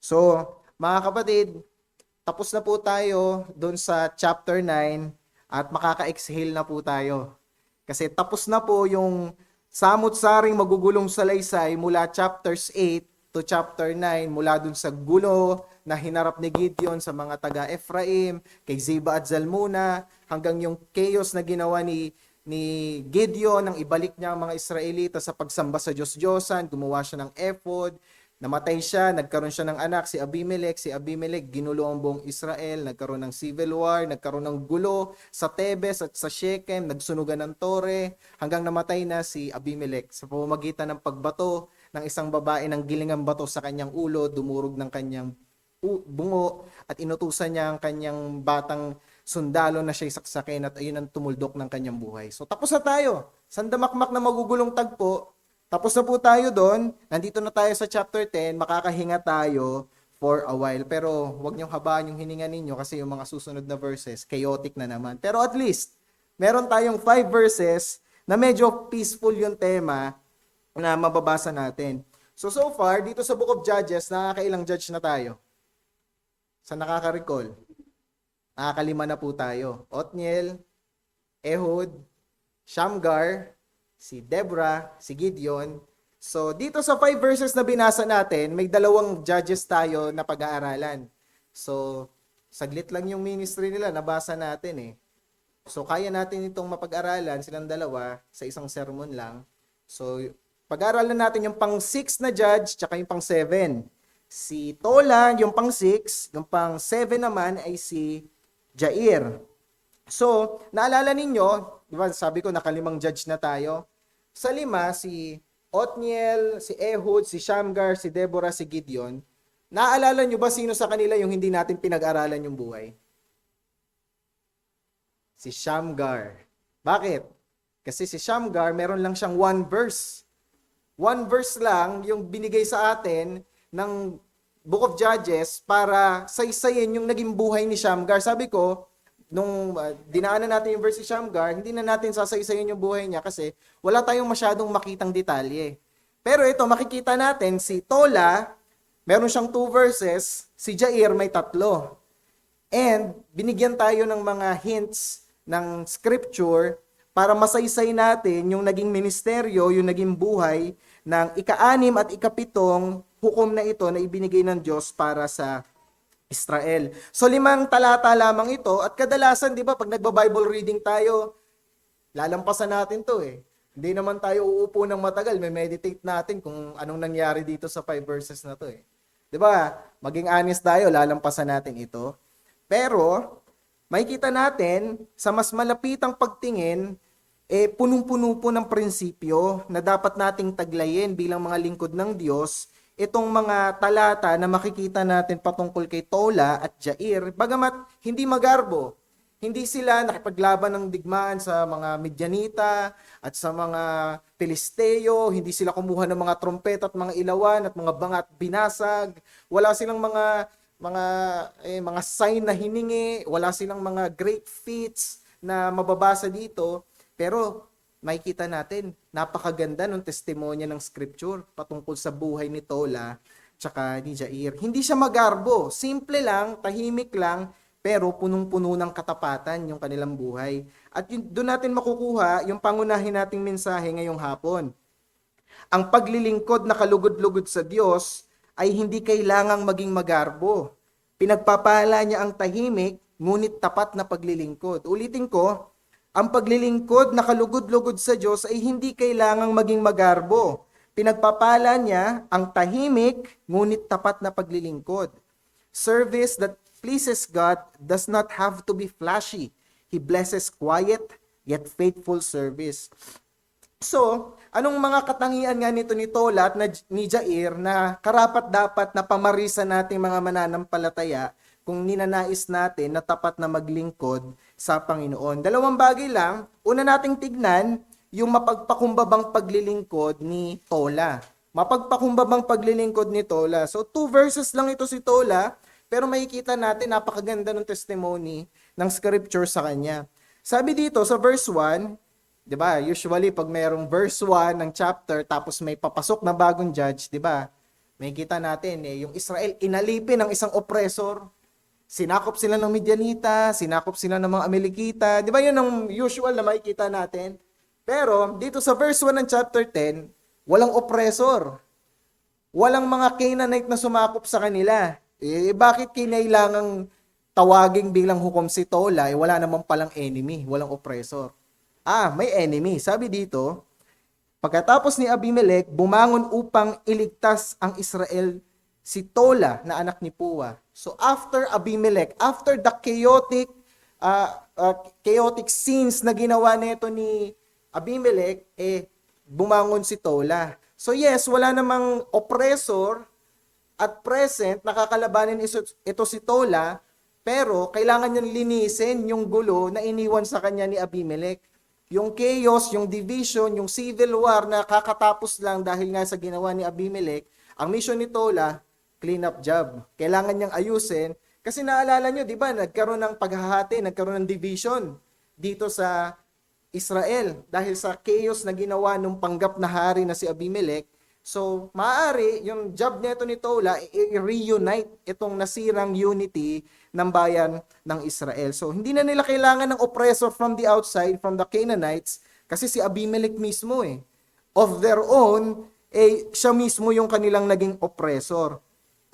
S3: So, mga kapatid, tapos na po tayo doon sa chapter 9 at makaka-exhale na po tayo. Kasi tapos na po yung samut-saring magugulong salaysay mula chapters 8 to chapter 9, mula dun sa gulo na hinarap ni Gideon sa mga taga-Ephraim, kay Zeba at Zalmuna, hanggang yung chaos na ginawa ni Gideon nang ibalik niya ang mga Israelita sa pagsamba sa Diyos-Diyosan, gumawa siya ng ephod, namatay siya, nagkaroon siya ng anak, si Abimelech. Si Abimelech, ginulo ang buong Israel, nagkaroon ng civil war, nagkaroon ng gulo sa Tebes at sa Shechem, nagsunugan ng tore, hanggang namatay na si Abimelech sa pamamagitan ng pagbato ng isang babae ng gilingang bato sa kanyang ulo, dumurog ng kanyang bungo, at inutusan niya ang kanyang batang sundalo na siya'y saksakin, at ayun ang tumuldok ng kanyang buhay. So tapos na tayo. Sandamakmak na magugulong tagpo. Tapos na po tayo doon. Nandito na tayo sa chapter 10. Makakahinga tayo for a while. Pero huwag niyong habaan yung hininga ninyo kasi yung mga susunod na verses, chaotic na naman. Pero at least, meron tayong 5 verses na medyo peaceful yung tema na mababasa natin. So far, dito sa Book of Judges, nakakailang judge na tayo? Sa nakaka-recall? Nakakalima na po tayo. Othniel, Ehud, Shamgar, si Deborah, si Gideon. So, dito sa 5 verses na binasa natin, may dalawang judges tayo na pag-aaralan. So, saglit lang yung ministry nila, nabasa natin eh. So, kaya natin itong mapag-aralan, silang dalawa, sa isang sermon lang. So, pag-aaralan natin yung pang 6 na judge, tsaka yung pang 7. Si Tola, yung pang 6, yung pang 7 naman ay si Jair. So, naalala ninyo, di ba, sabi ko nakalimang judge na tayo. Sa 5, si Othniel, si Ehud, si Shamgar, si Deborah, si Gideon. Naaalala nyo ba sino sa kanila yung hindi natin pinag-aralan yung buhay? Si Shamgar. Bakit? Kasi si Shamgar, meron lang siyang 1 verse. 1 verse lang yung binigay sa atin ng Book of Judges para saysayin yung naging buhay ni Shamgar. Sabi ko, nung dinaanan natin yung verse si Shamgar, hindi na natin sasaysayin yung buhay niya kasi wala tayong masyadong makitang detalye. Pero ito, makikita natin si Tola, meron siyang 2 verses, si Jair may 3. And binigyan tayo ng mga hints ng scripture para masaysay natin yung naging ministeryo, yung naging buhay ng ika-6 at ika-7 hukom na ito na ibinigay ng Diyos para sa Israel. So 5 talata lamang ito at kadalasan 'di ba pag nagba-Bible reading tayo, lalampasan natin 'to eh. Hindi naman tayo uupo ng matagal, may meditate natin kung anong nangyari dito sa 5 verses na 'to eh. 'Di ba? Maging honest tayo, lalampasan natin ito. Pero makikita natin sa mas malapitang pagtingin punong-puno po ng prinsipyo na dapat nating taglayin bilang mga lingkod ng Diyos. Itong mga talata na makikita natin patungkol kay Tola at Jair, bagamat hindi magarbo, hindi sila nakipaglaban ng digmaan sa mga Midyanita at sa mga Pilisteo, hindi sila kumuha ng mga trompet at mga ilawan at mga bangat binasag, wala silang mga sign na hiningi, wala silang mga great feats na mababasa dito, pero makikita natin, napakaganda ng testimonya ng scripture patungkol sa buhay ni Tola tsaka ni Jair. Hindi siya magarbo, simple lang, tahimik lang, pero punong-puno ng katapatan yung kanilang buhay. At doon natin makukuha yung pangunahin nating mensahe ngayong hapon. Ang paglilingkod na kalugod-lugod sa Diyos ay hindi kailangang maging magarbo. Pinagpapala niya ang tahimik, ngunit tapat na paglilingkod. Ulitin ko, ang paglilingkod na kalugod-lugod sa Diyos ay hindi kailangang maging magarbo. Pinagpapala niya ang tahimik, ngunit tapat na paglilingkod. Service that pleases God does not have to be flashy. He blesses quiet, yet faithful service. So, anong mga katangian nga nito ni Tola at ni Jair na karapat-dapat na pamarisan nating mga mananampalataya kung ninanais natin na tapat na maglingkod sa Panginoon? 2 bagay lang. Una nating tignan yung mapagpakumbabang paglilingkod ni Tola. Mapagpakumbabang paglilingkod ni Tola. So 2 verses lang ito si Tola, pero makikita natin napakaganda ng testimony ng scripture sa kanya. Sabi dito sa verse 1, 'di ba? Usually pag mayroong verse 1 ng chapter tapos may papasok na bagong judge, 'di ba? Makikita natin yung Israel inalipin ng isang oppressor. Sinakop sila ng Midyanita, sinakop sila ng mga Amalekita. Di ba yun ang usual na makikita natin? Pero dito sa verse 1 ng chapter 10, walang oppressor. Walang mga Canaanite na sumakop sa kanila. Bakit kinailangang tawaging bilang hukom si Tola? Wala namang palang enemy, walang oppressor. May enemy. Sabi dito, pagkatapos ni Abimelech, bumangon upang iligtas ang Israel si Tola na anak ni Puwa. So after Abimelech, after the chaotic scenes na ginawa nito ni Abimelech, bumangon si Tola. So yes, wala namang oppressor at present nakakalabanin ito si Tola, pero kailangan niyang linisin yung gulo na iniwan sa kanya ni Abimelech. Yung chaos, yung division, yung civil war na kakatapos lang dahil nga sa ginawa ni Abimelech, ang mission ni Tola, clean up job. Kailangan niyang ayusin. Kasi naalala nyo, di ba, nagkaroon ng paghahati, nagkaroon ng division dito sa Israel. Dahil sa chaos na ginawa ng panggap na hari na si Abimelech, So, maaari, yung job nito ni Tola, i-reunite itong nasirang unity ng bayan ng Israel. So, hindi na nila kailangan ng oppressor from the outside, from the Canaanites, kasi si Abimelech mismo of their own, siya mismo yung kanilang naging oppressor.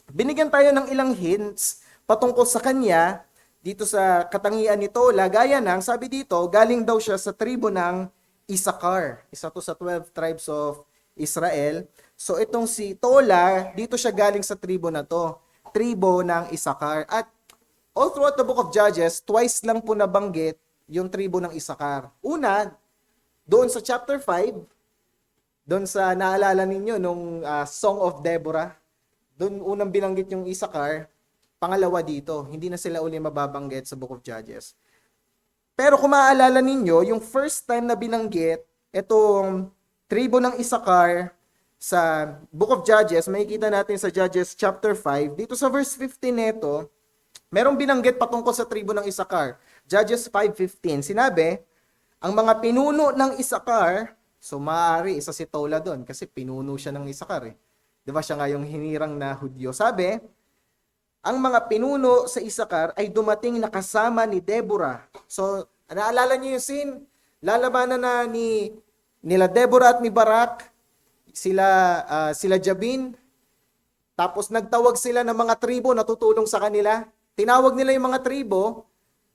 S3: Binigyan tayo ng ilang hints patungkol sa kanya dito sa katangian ni Tola, gaya ng, sabi dito, galing daw siya sa tribo ng Issachar. Isa to sa 12 tribes of Israel. So itong si Tola, dito siya galing sa tribo na to, tribo ng Issachar. At all throughout the book of Judges, twice lang po nabanggit yung tribo ng Issachar. Una, doon sa chapter 5, doon sa naalala ninyo nung Song of Deborah, doon unang binanggit yung Issachar, pangalawa dito, hindi na sila uli mababanggit sa book of Judges. Pero kung maaalala ninyo, yung first time na binanggit, itong tribo ng Issachar sa book of Judges, makikita natin sa Judges chapter 5, dito sa verse 15 nito, merong binanggit patungkol sa tribo ng Issachar. Judges 5:15, sinabi, ang mga pinuno ng Issachar, so maaari isa si Tola doon kasi pinuno siya ng Issachar. Di ba siya nga yung hinirang na Hudyo? Sabi, ang mga pinuno sa Issachar ay dumating na kasama ni Deborah. So, naalala niyo yung scene? Lalabanan na nila Deborah at ni Barak, sila Jabin. Tapos nagtawag sila ng mga tribo na tutulong sa kanila. Tinawag nila yung mga tribo,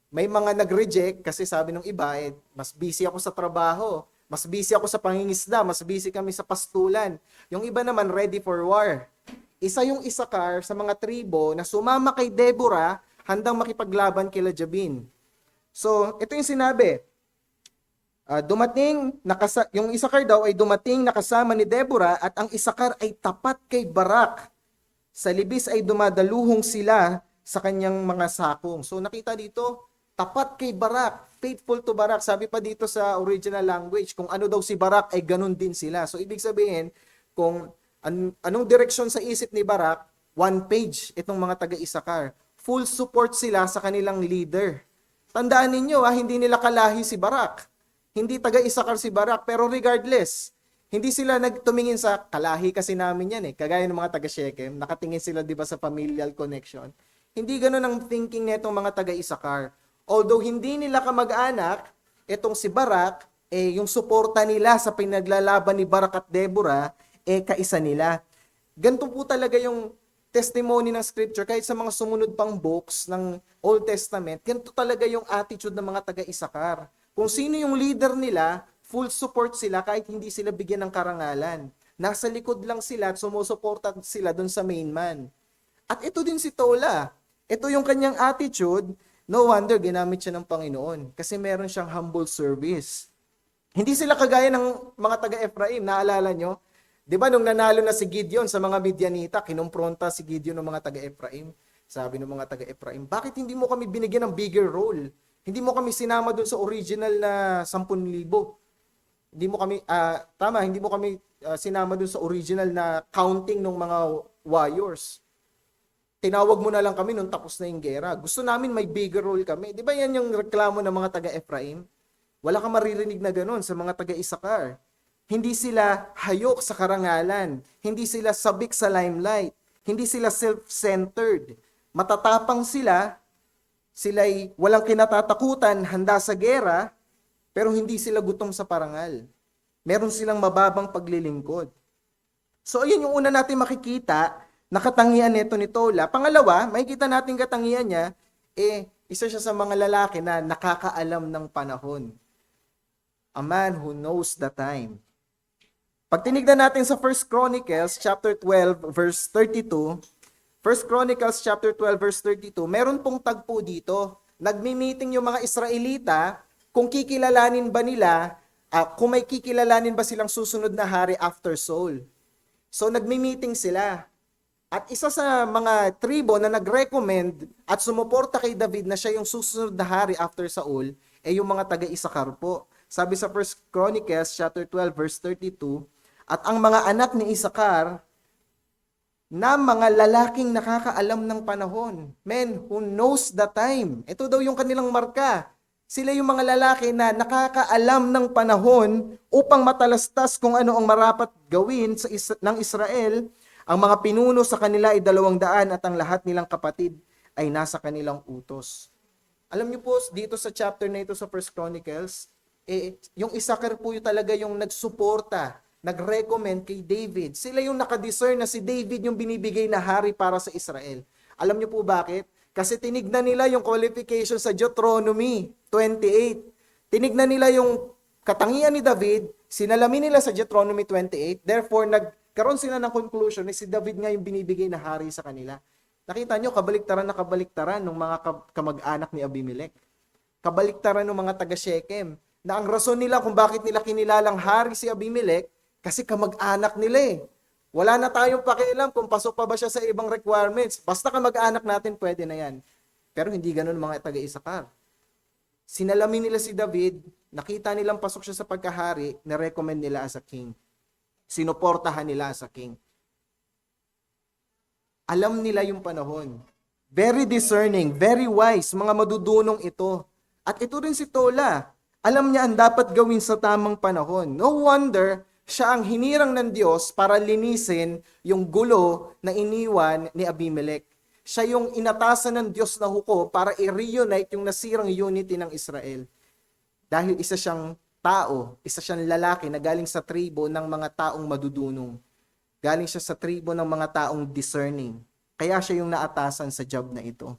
S3: may mga nag-reject kasi sabi ng iba, mas busy ako sa trabaho, mas busy ako sa pangingisda, mas busy kami sa pastulan. Yung iba naman ready for war. Isa yung Issachar sa mga tribo na sumama kay Deborah handang makipaglaban kila Jabin. So, ito yung sinabi. Yung Issachar daw ay dumating nakasama ni Deborah at ang Issachar ay tapat kay Barak. Sa libis ay dumadaluhong sila sa kanyang mga sakong. So, nakita dito, tapat kay Barak, faithful to Barak. Sabi pa dito sa original language, kung ano daw si Barak ay ganun din sila. So, ibig sabihin, kung anong direksyon sa isip ni Barak, one page itong mga taga-Issachar. Full support sila sa kanilang leader. Tandaan ninyo, hindi nila kalahi si Barak. Hindi taga-Issachar si Barak, pero regardless, hindi sila nagtumingin sa kalahi kasi namin yan Kagaya ng mga taga-Shechem, nakatingin sila 'di ba sa familial connection. Hindi ganoon ang thinking nitong mga taga-Issachar. Although hindi nila kamag-anak, itong si Barak, yung suporta nila sa pinaglalaban ni Barak at Deborah, kaisa nila. Ganito po talaga yung testimony ng scripture, kahit sa mga sumunod pang books ng Old Testament, ganito talaga yung attitude ng mga taga-Issachar. Kung sino yung leader nila, full support sila kahit hindi sila bigyan ng karangalan. Nasa likod lang sila at sumusuporta sila dun sa main man. At ito din si Tola. Ito yung kanyang attitude, no wonder ginamit siya ng Panginoon kasi meron siyang humble service. Hindi sila kagaya ng mga taga-Ephraim, naalala nyo? Di ba nung nanalo na si Gideon sa mga Midianita, kinumpronta si Gideon ng mga taga-Ephraim. Sabi ng mga taga-Ephraim, bakit hindi mo kami binigyan ng bigger role? Hindi mo kami sinama dun sa original na 10,000. Hindi mo kami, hindi mo kami sinama dun sa original na counting ng mga warriors. Tinawag mo na lang kami nung tapos na yung gera. Gusto namin may bigger role kami. Di ba yan yung reklamo ng mga taga-Ephraim? Wala kang maririnig na ganun sa mga taga-Issachar. Hindi sila hayok sa karangalan. Hindi sila sabik sa limelight. Hindi sila self-centered. Matatapang sila. Sila'y walang kinatatakutan, handa sa gera, pero hindi sila gutom sa parangal. Meron silang mababang paglilingkod. So, ayun yung una natin makikita na katangian nito ni Tola. Pangalawa, makikita natin katangian niya, isa siya sa mga lalaki na nakakaalam ng panahon. A man who knows the time. Pag tinignan natin sa 1 Chronicles chapter 12 verse 32, 1 Chronicles chapter 12 verse 32, meron pong tagpo dito. Nagmi-meeting yung mga Israelita kung kikilalanin ba nila, kung may kikilalanin ba silang susunod na hari after Saul. So nagmi-meeting sila. At isa sa mga tribo na nag-recommend at sumuporta kay David na siya yung susunod na hari after Saul, yung mga taga-Issachar po. Sabi sa 1 Chronicles chapter 12 verse 32, at ang mga anak ni Issachar na mga lalaking nakakaalam ng panahon, men who knows the time. Ito daw yung kanilang marka. Sila yung mga lalaki na nakakaalam ng panahon upang matalastas kung ano ang marapat gawin ng Israel. Ang mga pinuno sa kanila ay 200 at ang lahat nilang kapatid ay nasa kanilang utos. Alam niyo po, dito sa chapter na ito sa 1 Chronicles, yung Issachar po yung talaga yung nagsuporta, nag-recommend kay David. Sila yung nakadiscern na si David yung binibigay na hari para sa Israel. Alam niyo po bakit? Kasi tinignan nila yung qualification sa Deuteronomy 28. Tinignan nila yung katangian ni David, sinalamin nila sa Deuteronomy 28, therefore nagkaroon sila ng conclusion na si David nga yung binibigay na hari sa kanila. Nakita nyo, kabaliktaran na kabaliktaran ng mga kamag-anak ni Abimelech. Kabaliktaran ng mga taga Shechem, na ang rason nila kung bakit nila kinilalang hari si Abimelech, kasi kamag-anak nila eh. Wala na tayong pakialam kung pasok pa ba siya sa ibang requirements. Basta kamag-anak natin, pwede na yan. Pero hindi ganun mga taga-Issachar. Sinalamin nila si David, nakita nilang pasok siya sa pagkahari, na-recommend nila as a king. Sinuportahan nila as a king. Alam nila yung panahon. Very discerning, very wise, mga madudunong ito. At ito rin si Tola. Alam niya ang dapat gawin sa tamang panahon. No wonder, siya ang hinirang ng Diyos para linisin yung gulo na iniwan ni Abimelech. Siya yung inatasan ng Diyos na huko para i-reunite yung nasirang unity ng Israel. Dahil isa siyang tao, isa siyang lalaki na galing sa tribo ng mga taong madudunong. Galing siya sa tribo ng mga taong discerning. Kaya siya yung naatasan sa job na ito.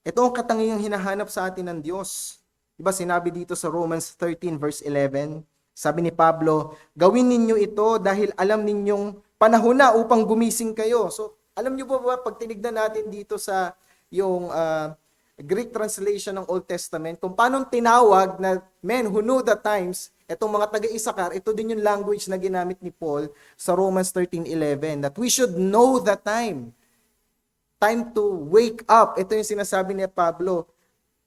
S3: Ito ang katangiang hinahanap sa atin ng Diyos. Diba sinabi dito sa Romans 13 verse 11, sabi ni Pablo, gawin ninyo ito dahil alam ninyong panahon na upang gumising kayo. So, alam niyo po ba, pag tinignan natin dito sa yung Greek translation ng Old Testament, kung paano tinawag na men who knew the times, itong mga taga-Issachar, ito din yung language na ginamit ni Paul sa Romans 13:11, that we should know the time. Time to wake up. Ito yung sinasabi ni Pablo.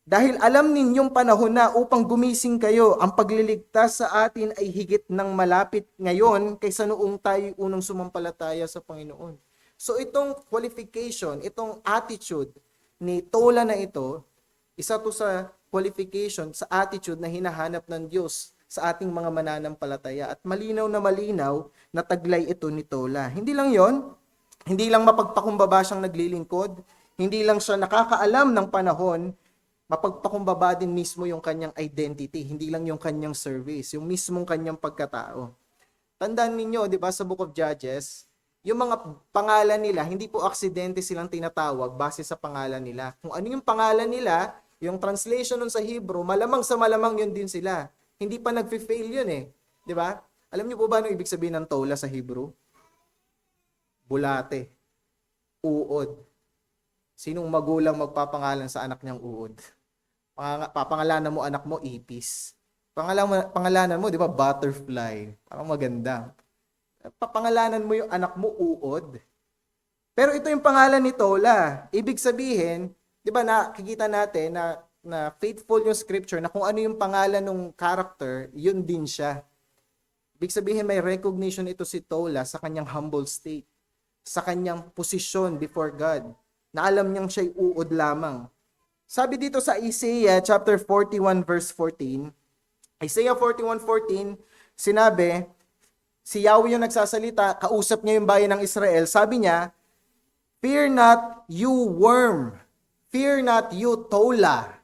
S3: Dahil alam ninyong panahon na upang gumising kayo, ang pagliligtas sa atin ay higit ng malapit ngayon kaysa noong tayo unang sumampalataya sa Panginoon. So itong qualification, itong attitude ni Tola na ito, isa to sa qualification, sa attitude na hinahanap ng Diyos sa ating mga mananampalataya. At malinaw na taglay ito ni Tola. Hindi lang yon, hindi lang mapagpakumbaba siyang naglilingkod, hindi lang siya nakakaalam ng panahon, mapagpakumbaba din mismo yung kanyang identity, hindi lang yung kanyang service, yung mismong kanyang pagkatao. Tandaan ninyo, di ba, sa Book of Judges, yung mga pangalan nila, hindi po aksidente silang tinatawag base sa pangalan nila. Kung ano yung pangalan nila, yung translation nun sa Hebrew, malamang sa malamang yun din sila. Hindi pa nag-fail yun eh. Di ba? Alam niyo po ba anong ibig sabihin ng Tola sa Hebrew? Bulate. Uod. Sinong magulang magpapangalan sa anak niyang uod? Papangalanan mo anak mo, ipis. Pangalanan mo, di ba, butterfly. Parang maganda. Papangalanan mo yung anak mo, uod. Pero ito yung pangalan ni Tola. Ibig sabihin, di ba, nakikita natin na faithful yung scripture, na kung ano yung pangalan ng character, yun din siya. Ibig sabihin, may recognition ito si Tola sa kanyang humble state, sa kanyang posisyon before God, na alam niyang siya'y uod lamang. Sabi dito sa Isaiah chapter 41 verse 14, Isaiah 41:14, sinabi, si Yahweh yung nagsasalita, kausap niya yung bayan ng Israel, sabi niya, fear not you worm, fear not you Tola,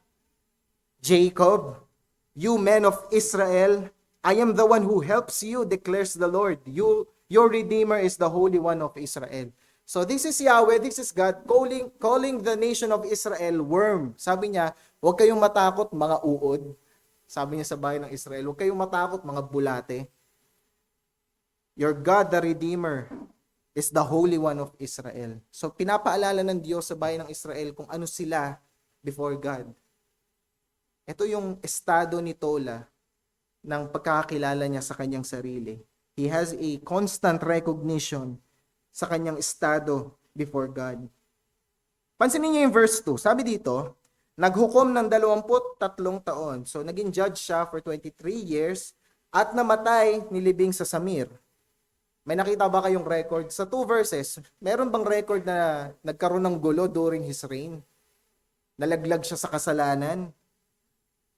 S3: Jacob, you men of Israel, I am the one who helps you, declares the Lord. Your Redeemer is the Holy One of Israel. So this is Yahweh, this is God calling the nation of Israel worm. Sabi niya, huwag kayong matakot mga uod. Sabi niya sa bayan ng Israel, huwag kayong matakot mga bulate. Your God, the Redeemer, is the Holy One of Israel. So pinapaalala ng Diyos sa bayan ng Israel kung ano sila before God. Ito yung estado ni Tola ng pagkakakilala niya sa kanyang sarili. He has a constant recognition sa kanyang estado before God. Pansinin niyo yung verse 2. Sabi dito, naghukom ng 23 taon. So, naging judge siya for 23 years at namatay nilibing sa Samir. May nakita ba kayong record? Sa 2 verses, meron bang record na nagkaroon ng gulo during his reign? Nalaglag siya sa kasalanan?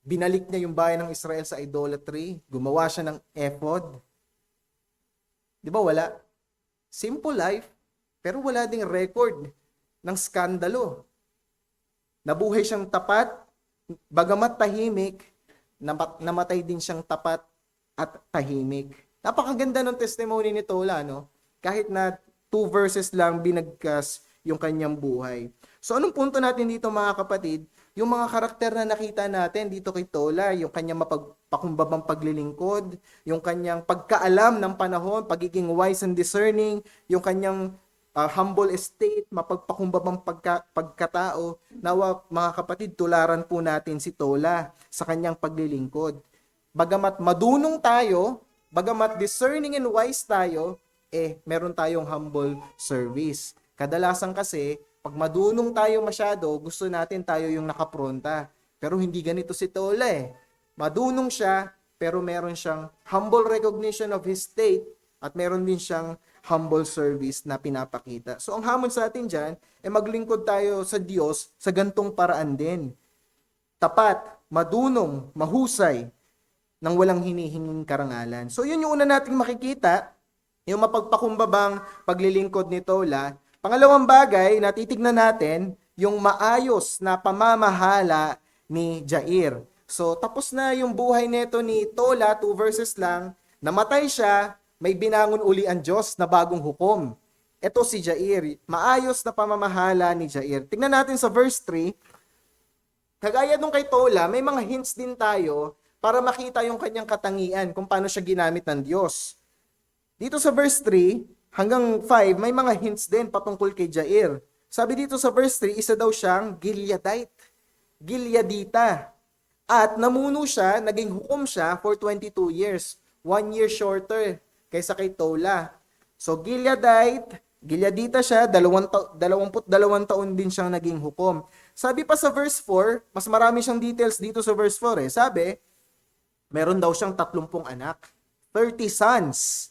S3: Binalik niya yung bayan ng Israel sa idolatry. Gumawa siya ng ephod. Di ba wala? Simple life, pero wala ding record ng skandalo. Nabuhay siyang tapat, bagamat tahimik, namatay din siyang tapat at tahimik. Napakaganda ng testimony ni Tola, no? Kahit na 2 verses lang binagkas yung kanyang buhay. So anong punto natin dito mga kapatid? Yung mga karakter na nakita natin dito kay Tola, yung kanyang mapagpakumbabang paglilingkod, yung kanyang pagkaalam ng panahon, pagiging wise and discerning, yung kanyang humble estate, mapagpakumbabang pagkatao. Nawa mga kapatid, tularan po natin si Tola sa kanyang paglilingkod. Bagamat madunong tayo, bagamat discerning and wise tayo, meron tayong humble service. Kadalasan kasi, pag madunong tayo masyado, gusto natin tayo yung nakapronta. Pero hindi ganito si Tola Madunong siya, pero meron siyang humble recognition of his state at meron din siyang humble service na pinapakita. So ang hamon sa atin dyan, maglingkod tayo sa Diyos sa gantong paraan din. Tapat, madunong, mahusay, nang walang hinihinging karangalan. So yun yung una nating makikita, yung mapagpakumbabang paglilingkod ni Tola. Pangalawang bagay na titignan natin, yung maayos na pamamahala ni Jair. So tapos na yung buhay nito ni Tola, 2 verses lang, namatay siya, may binangon uli ang Diyos na bagong hukom. Ito si Jair, maayos na pamamahala ni Jair. Tingnan natin sa verse 3, kagaya nung kay Tola, may mga hints din tayo para makita yung kanyang katangian kung paano siya ginamit ng Diyos. Dito sa verse 3 hanggang 5, may mga hints din patungkol kay Jair. Sabi dito sa verse 3, isa daw siyang Gileadite, Gileadita. At namuno siya, naging hukom siya for 22 years. 1 year shorter kaysa kay Tola. So Gileadita siya, 22 taon din siyang naging hukom. Sabi pa sa verse 4, mas marami siyang details dito sa verse 4 Sabi, meron daw siyang 30 anak, 30 sons.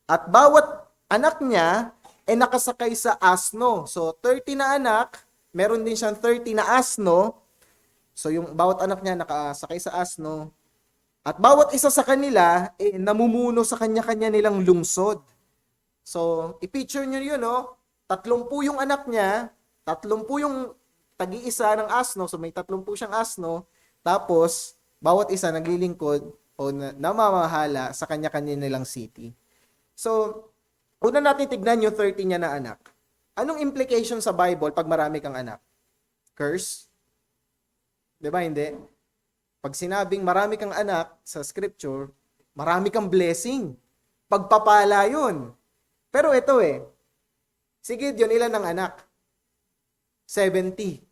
S3: At bawat anak niya ay nakasakay sa asno. So 30 na anak, meron din siyang 30 na asno. So yung bawat anak niya nakasakay sa asno. At bawat isa sa kanila namumuno sa kanya-kanya nilang lungsod. So i-picture niyo yun, no? 30 yung anak niya, 30 yung tagi-isa ng asno. So may 30 siyang asno. Tapos bawat isa naglilingkod o namamahala sa kanya-kanya nilang city. So, una natin tignan yung 30 niya na anak. Anong implication sa Bible pag marami kang anak? Curse? Di ba hindi? Pag sinabing marami kang anak sa scripture, marami kang blessing. Pagpapala yun. Pero ito si Gideon, ilan ng anak? 70.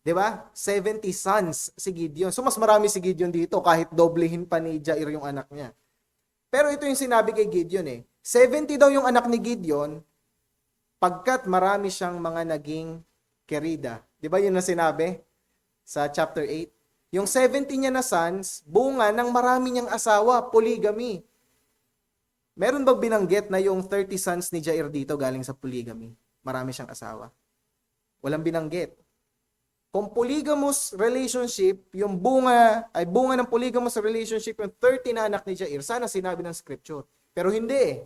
S3: Di ba? 70 sons si Gideon. So mas marami si Gideon dito kahit doblehin pa ni Jair yung anak niya. Pero ito yung sinabi kay Gideon 70 daw yung anak ni Gideon pagkat marami siyang mga naging kerida. Di ba yun na sinabi sa chapter 8? Yung 70 niya na sons, bunga ng marami niyang asawa, polygamy. Meron bang binanggit na yung 30 sons ni Jair dito galing sa polygamy? Marami siyang asawa. Walang binanggit. Kung polygamous relationship, yung bunga ng polygamous relationship, yung 30 na anak ni Jair, sana sinabi ng scripture. Pero hindi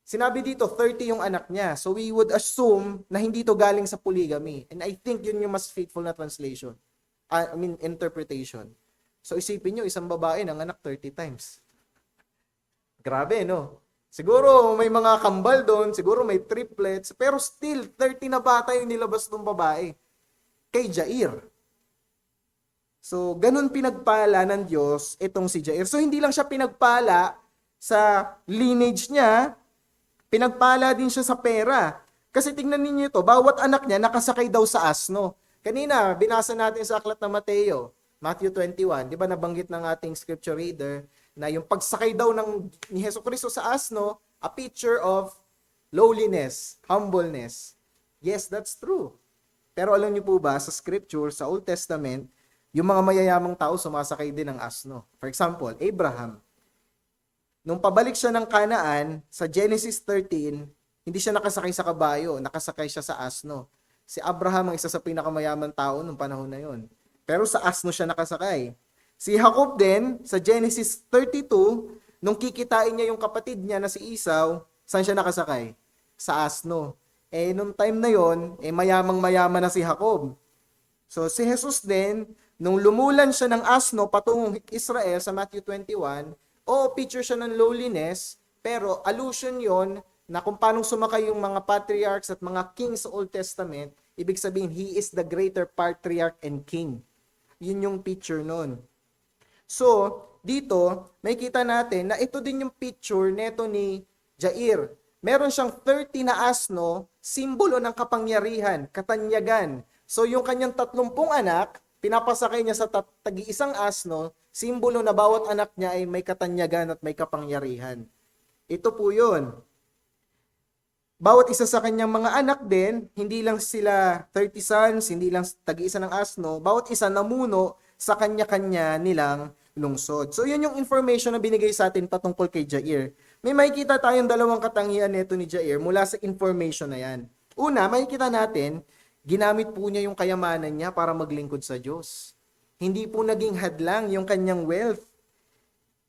S3: Sinabi dito, 30 yung anak niya. So we would assume na hindi to galing sa polygamy. And I think yun yung mas faithful na translation. Interpretation. So isipin nyo, isang babae ng anak 30 times. Grabe, no? Siguro may mga kambal doon, siguro may triplets, pero still, 30 na bata yung nilabas ng babae. Kay Jair. So, ganun pinagpala ng Diyos itong si Jair. So, hindi lang siya pinagpala sa lineage niya, pinagpala din siya sa pera. Kasi tingnan ninyo ito, bawat anak niya nakasakay daw sa asno. Kanina, binasa natin sa aklat ng Mateo, Matthew 21, di ba nabanggit ng ating scripture reader, na yung pagsakay daw ni Jesucristo sa asno, a picture of lowliness, humbleness. Yes, that's true. Pero alam niyo po ba, sa scripture, sa Old Testament, yung mga mayayamang tao sumasakay din ng asno. For example, Abraham. Nung pabalik siya ng Canaan, sa Genesis 13, hindi siya nakasakay sa kabayo, nakasakay siya sa asno. Si Abraham ang isa sa pinakamayaman tao nung panahon na yon. Pero sa asno siya nakasakay. Si Jacob din, sa Genesis 32, nung kikitain niya yung kapatid niya na si Esau, saan siya nakasakay? Sa asno. Nung time na yon, mayamang-mayaman na si Jacob. So, si Jesus din, nung lumulan siya ng asno patungong Israel sa Matthew 21, picture siya ng lowliness, pero allusion yon na kung paano sumakay yung mga patriarchs at mga kings sa Old Testament, ibig sabihin, he is the greater patriarch and king. Yun yung picture nun. So, dito, may kita natin na ito din yung picture neto ni Jair. Meron siyang 30 na asno, simbolo ng kapangyarihan, katanyagan. So, yung kanyang 30 anak, pinapasakay niya sa tagi-isang asno, simbolo na bawat anak niya ay may katanyagan at may kapangyarihan. Ito po yun. Bawat isa sa kanyang mga anak din, hindi lang sila 30 sons, hindi lang tagi-isa ng asno, bawat isa namuno sa kanya-kanya nilang lungsod. So, yun yung information na binigay sa atin patungkol kay Jair. May makikita tayong dalawang katangian nito ni Jair mula sa information na yan. Una, makikita natin, ginamit po niya yung kayamanan niya para maglingkod sa Diyos. Hindi po naging hadlang yung kanyang wealth.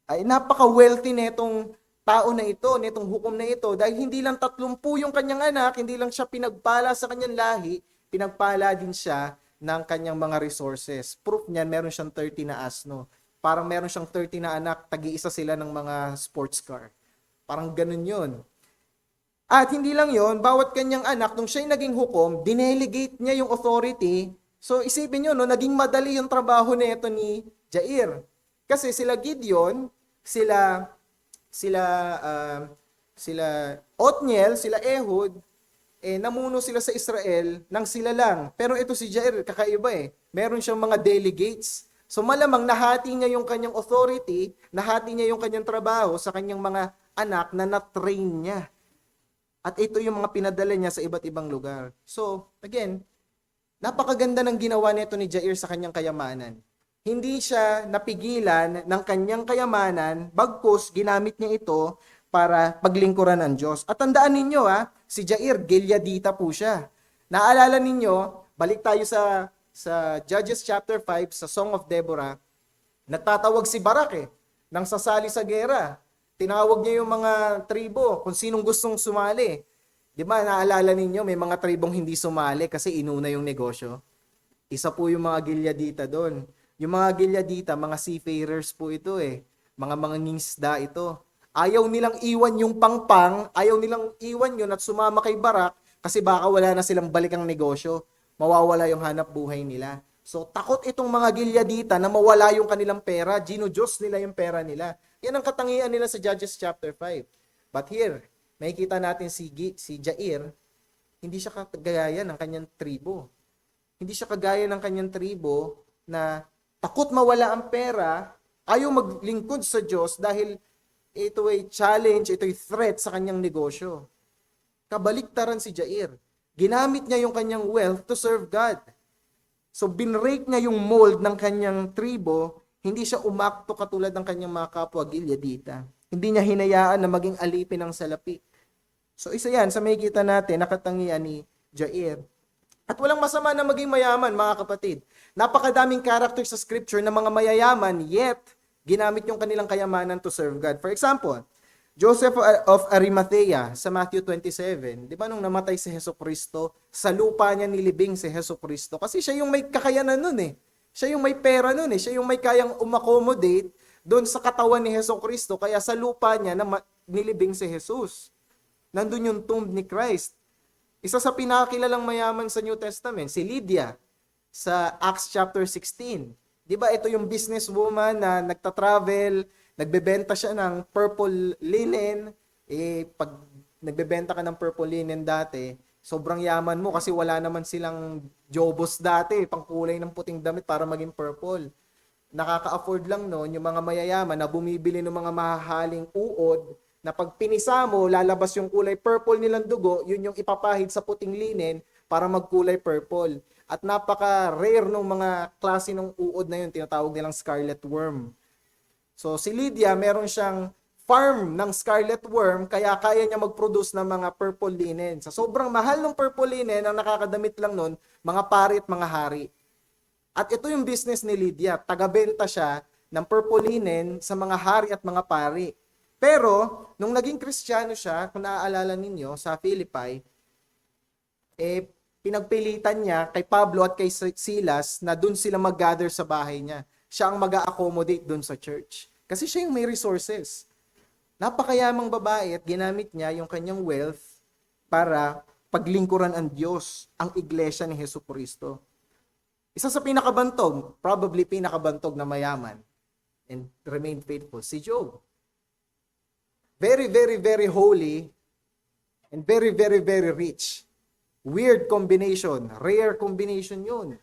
S3: Ay, napaka-wealthy netong tao na ito, netong hukom na ito, dahil hindi lang 30 yung kanyang anak, hindi lang siya pinagpala sa kanyang lahi, pinagpala din siya ng kanyang mga resources. Proof niyan, meron siyang 30 na asno. Parang meron siyang 30 na anak, tagi-isa sila ng mga sports car. Parang ganun yun. At hindi lang yon, bawat kanyang anak, nung siya'y naging hukom, dinelegate niya yung authority. So isipin nyo, no, naging madali yung trabaho nito ni Jair. Kasi sila Gideon, sila Othniel, sila Ehud, namuno sila sa Israel nang sila lang. Pero ito si Jair, kakaiba Meron siyang mga delegates. So malamang nahati niya yung kanyang authority, nahati niya yung kanyang trabaho sa kanyang mga anak na na-train niya. At ito yung mga pinadala niya sa iba't ibang lugar. So, again, napakaganda ng ginawa nito ni Jair sa kanyang kayamanan. Hindi siya napigilan ng kanyang kayamanan, bagkus ginamit niya ito para paglingkuran ng Diyos. At tandaan ninyo si Jair, Gileadita po siya. Naalala ninyo, balik tayo sa Judges chapter 5, sa Song of Deborah, nagtatawag si Barak nang sasali sa gera. Tinawag niya yung mga tribo kung sinong gustong sumali. Di ba, naalala ninyo, may mga tribong hindi sumali kasi inuna yung negosyo. Isa po yung mga Gileadita doon. Yung mga Gileadita, mga seafarers po ito Mga mangingisda ito. Ayaw nilang iwan yung pangpang, ayaw nilang iwan yun at sumama kay Barak kasi baka wala na silang balikang negosyo. Mawawala yung hanap buhay nila. So, takot itong mga Gileadita na mawala yung kanilang pera. Ginudiyos nila yung pera nila. Yan ang katangian nila sa Judges chapter 5. But here, makikita natin si Jair, hindi siya kagaya ng kanyang tribo. Hindi siya kagaya ng kanyang tribo na takot mawala ang pera, ayaw maglingkod sa Diyos dahil ito ay challenge, ito ay threat sa kanyang negosyo. Kabaliktaran si Jair. Ginamit niya yung kanyang wealth to serve God. So binrake niya yung mold ng kanyang tribo, hindi siya umakto katulad ng kanyang mga kapwa Gileadita. Hindi niya hinayaan na maging alipin ng salapi. So isa yan sa makikita natin na katangian ni Jair. At walang masama na maging mayaman, mga kapatid. Napakadaming character sa scripture na mga mayayaman, yet ginamit yung kanilang kayamanan to serve God. For example, Joseph of Arimathea sa Matthew 27, di ba nung namatay si Jesucristo, sa lupa niya nilibing si Jesucristo kasi siya yung may kakayanan nun Siya yung may pera nun Siya yung may kayang umakomodate doon sa katawan ni Jesucristo, kaya sa lupa niya nilibing si Jesus. Nandun yung tomb ni Christ. Isa sa pinakakilalang mayaman sa New Testament, si Lydia sa Acts chapter 16. Di ba ito yung businesswoman na nagta-travel, nagbebenta siya ng purple linen. Pag nagbebenta ka ng purple linen dati, sobrang yaman mo kasi wala naman silang jobos dati, pangkulay ng puting damit para maging purple. Nakaka-afford lang noon yung mga mayayaman na bumibili ng mga mahahaling uod na pag pinisa mo, lalabas yung kulay purple nilang dugo, yun yung ipapahid sa puting linen para magkulay purple. At napaka-rare ng mga klase ng uod na yun, tinatawag nilang scarlet worm. So si Lydia, meron siyang farm ng scarlet worm, kaya kaya niya mag-produce ng mga purple linen. Sa sobrang mahal ng purple linen, ang nakakadamit lang nun, mga pari at mga hari. At ito yung business ni Lydia. Tagabenta siya ng purple linen sa mga hari at mga pari. Pero, nung naging Kristiyano siya, kung naaalala ninyo, sa Philippi, pinagpilitan niya kay Pablo at kay Silas na dun sila mag-gather sa bahay niya. Siya ang mag-a-accommodate dun sa church. Kasi siya yung may resources. Napakayamang babae at ginamit niya yung kanyang wealth para paglingkuran ang Diyos, ang iglesia ni Jesucristo. Isa sa pinakabantog, probably pinakabantog na mayaman and remained faithful, si Job. Very, very, very holy and very, very, very rich. Weird combination, rare combination yun.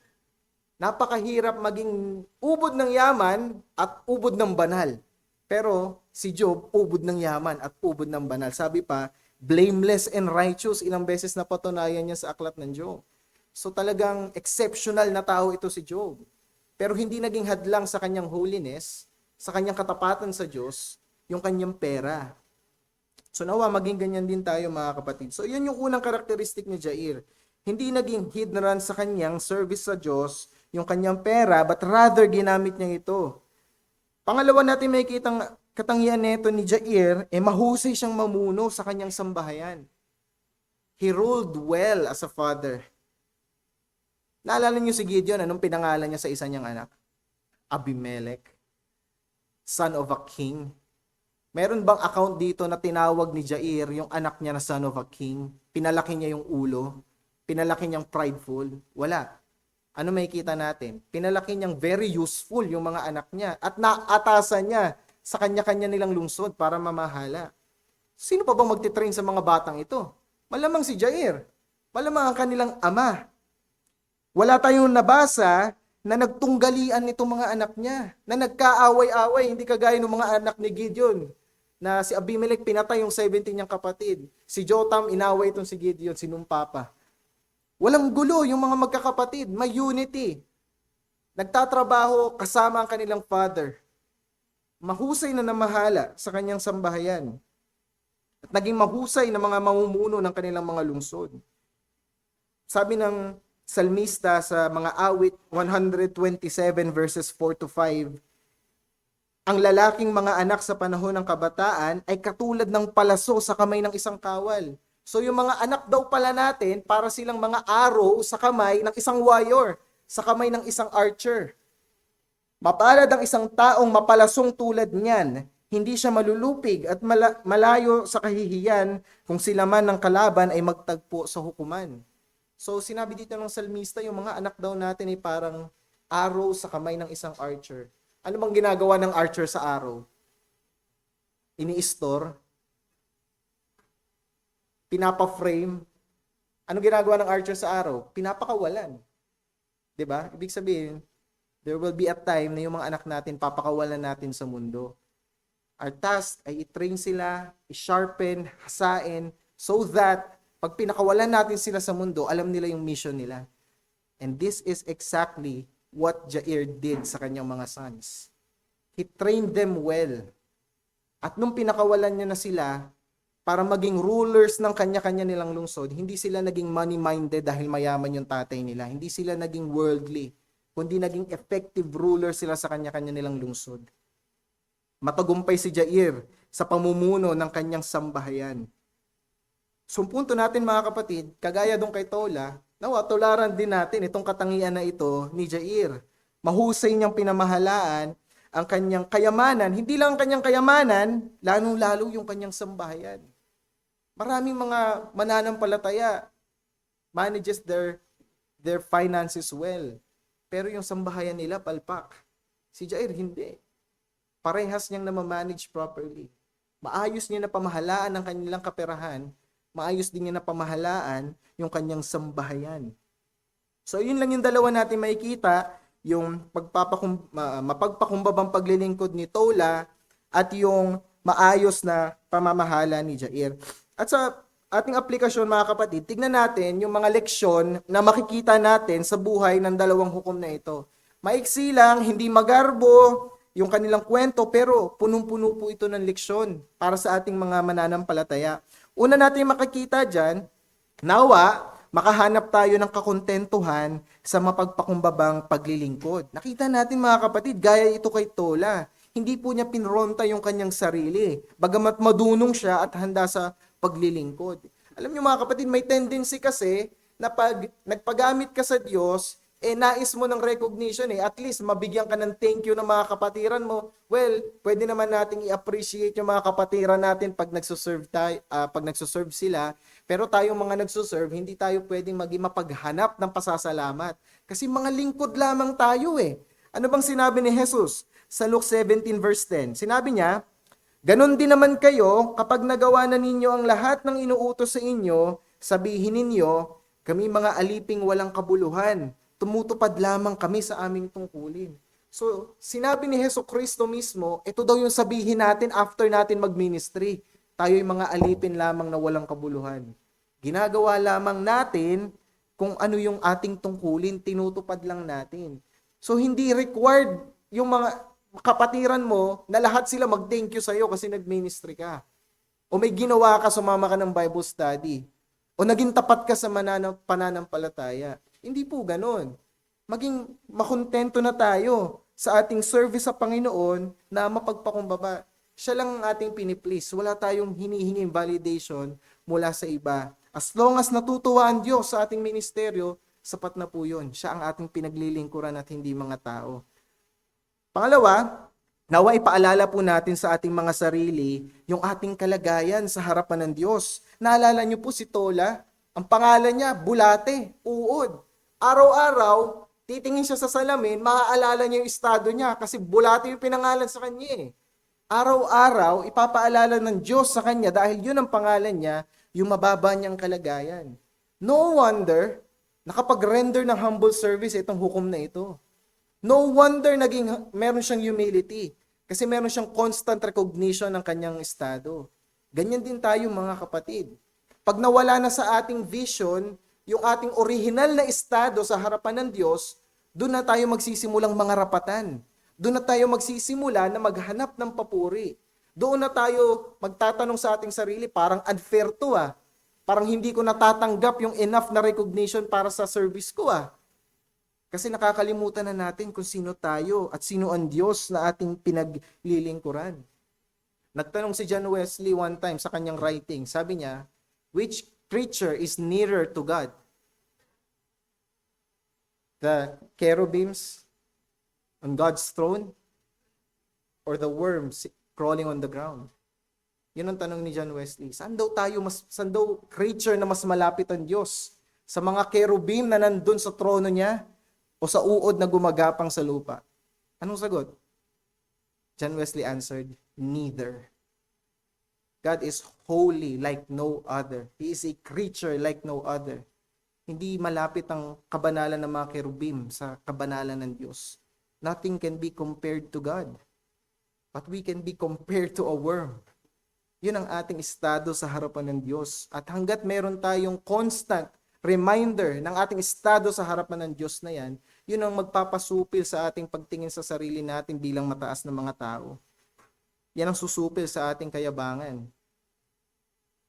S3: Napakahirap maging ubod ng yaman at ubod ng banal. Pero si Job, ubod ng yaman at ubod ng banal. Sabi pa, blameless and righteous, ilang beses na patunayan niya sa aklat ng Job. So talagang exceptional na tao ito si Job. Pero hindi naging hadlang sa kanyang holiness, sa kanyang katapatan sa Diyos, yung kanyang pera. So nawa maging ganyan din tayo mga kapatid. So yun yung unang karakteristik ni Jair. Hindi naging hindrance sa kanyang service sa Diyos, yung kanyang pera, but rather ginamit niya ito. Pangalawa natin may kitang katangian nito ni Jair, mahusay siyang mamuno sa kanyang sambahayan. He ruled well as a father. Naalala niyo si Gideon, anong pinangalan niya sa isa niyang anak? Abimelech, son of a king. Meron bang account dito na tinawag ni Jair yung anak niya na son of a king? Pinalaki niya yung ulo? Pinalaki niyang prideful? Wala. Ano makikita natin? Pinalaki niyang very useful yung mga anak niya at naatasan niya sa kanya-kanya nilang lungsod para mamahala. Sino pa bang magtitrain sa mga batang ito? Malamang si Jair. Malamang ang kanilang ama. Wala tayong nabasa na nagtunggalian nitong mga anak niya, na nagkaaway-away, hindi kagaya ng mga anak ni Gideon, na si Abimelech pinatay yung 17 niyang kapatid. Si Jotham inaway itong si Gideon, sinumpa pa. Walang gulo yung mga magkakapatid, may unity. Nagtatrabaho kasama ang kanilang father. Mahusay na namahala sa kanyang sambahayan. At naging mahusay na mga mamumuno ng kanilang mga lungsod. Sabi ng salmista sa mga awit 127 verses 4 to 5, ang lalaking mga anak sa panahon ng kabataan ay katulad ng palaso sa kamay ng isang kawal. So yung mga anak daw pala natin, para silang mga arrow sa kamay ng isang warrior, sa kamay ng isang archer. Mapalad ang isang taong mapalasong tulad niyan, hindi siya malulupig at malayo sa kahihiyan kung sila man ng kalaban ay magtagpo sa hukuman. So sinabi dito ng salmista, yung mga anak daw natin ay parang arrow sa kamay ng isang archer. Ano bang ginagawa ng archer sa arrow? Ini-store? Pinapa-frame? Ano ginagawa ng archer sa arrow? Pinapakawalan. 'Di ba? Ibig sabihin, there will be a time na yung mga anak natin papakawalan natin sa mundo. Our task ay i-train sila, i-sharpen, hasain, so that pag pinakawalan natin sila sa mundo, alam nila yung mission nila. And this is exactly what Jair did sa kanyang mga sons. He trained them well. At nung pinakawalan niya na sila, para maging rulers ng kanya-kanya nilang lungsod, hindi sila naging money-minded dahil mayaman yung tatay nila. Hindi sila naging worldly, kundi naging effective rulers sila sa kanya-kanya nilang lungsod. Matagumpay si Jair sa pamumuno ng kanyang sambahayan. So, punto natin mga kapatid, kagaya dong kay Tola, nawa, tularan din natin itong katangian na ito ni Jair. Mahusay niyang pinamahalaan ang kanyang kayamanan. Hindi lang ang kanyang kayamanan, lalong-lalo yung kanyang sambahayan. Maraming mga mananampalataya manages their finances well. Pero yung sambahayan nila, palpak. Si Jair, hindi. Parehas niyang namamanage properly. Maayos niya na pamahalaan ang kanilang kaperahan, maayos din niya na pamahalaan yung kanyang sambahayan. So, yun lang yung dalawa natin makikita, yung mapagpakumbabang paglilingkod ni Tola at yung maayos na pamamahala ni Jair. At sa ating aplikasyon mga kapatid, tignan natin yung mga leksyon na makikita natin sa buhay ng dalawang hukom na ito. Maiksi lang, hindi magarbo yung kanilang kwento, pero punong-puno po ito ng leksyon para sa ating mga mananampalataya. Una natin makikita dyan, nawa, makahanap tayo ng kakontentuhan sa mapagpakumbabang paglilingkod. Nakita natin mga kapatid, gaya ito kay Tola. Hindi po niya pinronta yung kanyang sarili, bagamat madunong siya at handa sa paglilingkod. Alam niyo mga kapatid, may tendency kasi na pag nagpagamit ka sa Diyos, nais mo ng recognition at least mabigyan ka ng thank you ng mga kapatiran mo. Well, pwede naman nating i-appreciate yung mga kapatiran natin pag nagsuserve tayo, pag nagsuserve sila. Pero tayong mga nagsuserve, hindi tayo pwedeng maging mapaghanap ng pasasalamat. Kasi mga lingkod lamang tayo Ano bang sinabi ni Jesus sa Luke 17 verse 10? Sinabi niya, ganon din naman kayo kapag nagawa na ninyo ang lahat ng inuutos sa inyo, sabihin ninyo, kami mga aliping walang kabuluhan, tumutupad lamang kami sa aming tungkulin. So, sinabi ni Jesucristo mismo, ito daw yung sabihin natin after natin mag-ministry. Tayo yung mga alipin lamang na walang kabuluhan. Ginagawa lamang natin kung ano yung ating tungkulin, tinutupad lang natin. So, hindi required yung mga kapatiran mo na lahat sila mag-thank you sa'yo kasi nag-ministry ka. O may ginawa ka, sumama ka ng Bible study. O naging tapat ka sa pananampalataya. Hindi po ganun. Maging makontento na tayo sa ating service sa Panginoon na mapagpakumbaba. Siya lang ang ating piniplease. Wala tayong hinihinging validation mula sa iba. As long as natutuwa ang Diyos sa ating ministeryo, sapat na po yun. Siya ang ating pinaglilingkuran at hindi mga tao. Pangalawa, nawa ipaalala po natin sa ating mga sarili yung ating kalagayan sa harapan ng Diyos. Naalala niyo po si Tola? Ang pangalan niya, Bulate, Uod. Araw-araw, titingin siya sa salamin, maaalala niya yung estado niya kasi Bulate yung pinangalan sa kanya Araw-araw, ipapaalala ng Diyos sa kanya dahil yun ang pangalan niya, yung mababa niyang kalagayan. No wonder, nakapag-render ng humble service itong hukom na ito. No wonder meron siyang humility kasi meron siyang constant recognition ng kanyang estado. Ganyan din tayo mga kapatid. Pag nawala na sa ating vision, yung ating original na estado sa harapan ng Diyos, doon na tayo magsisimulang mga rapatan. Doon na tayo magsisimula na maghanap ng papuri. Doon na tayo magtatanong sa ating sarili, parang unfair to Parang hindi ko natatanggap yung enough na recognition para sa service ko Kasi nakakalimutan na natin kung sino tayo at sino ang Diyos na ating pinaglilingkuran. Nagtanong si John Wesley one time sa kanyang writing. Sabi niya, which creature is nearer to God? The cherubims on God's throne or the worms crawling on the ground? Yun ang tanong ni John Wesley. Saan daw creature na mas malapit ang Diyos? Sa mga cherubim na nandun sa trono niya o sa uod na gumagapang sa lupa? Anong sagot? John Wesley answered, neither. God is holy like no other. He is a creature like no other. Hindi malapit ang kabanalan ng mga cherubim sa kabanalan ng Diyos. Nothing can be compared to God. But we can be compared to a worm. Yun ang ating estado sa harapan ng Diyos. At hanggat meron tayong constant reminder ng ating estado sa harapan ng Diyos na yan, yun ang magpapasupil sa ating pagtingin sa sarili natin bilang mataas na mga tao. Yan ang susupil sa ating kayabangan.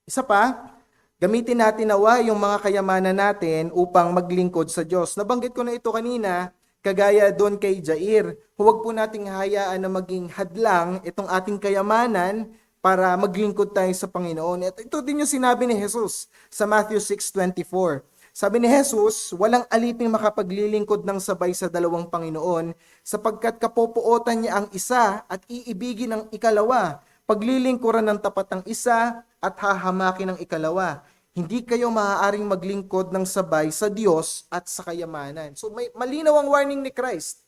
S3: Isa pa, gamitin natin nawa yung mga kayamanan natin upang maglingkod sa Diyos. Nabanggit ko na ito kanina, kagaya doon kay Jair. Huwag po nating hayaan na maging hadlang itong ating kayamanan para maglingkod tayo sa Panginoon. At ito din yung sinabi ni Jesus sa Matthew 6:24. Sabi ni Jesus, walang aliping makapaglilingkod ng sabay sa dalawang Panginoon, sapagkat kapopuotan niya ang isa at iibigin ang ikalawa, paglilingkuran ng tapat ang isa at hahamakin ang ikalawa. Hindi kayo maaaring maglingkod ng sabay sa Diyos at sa kayamanan. So may malinaw ang warning ni Christ.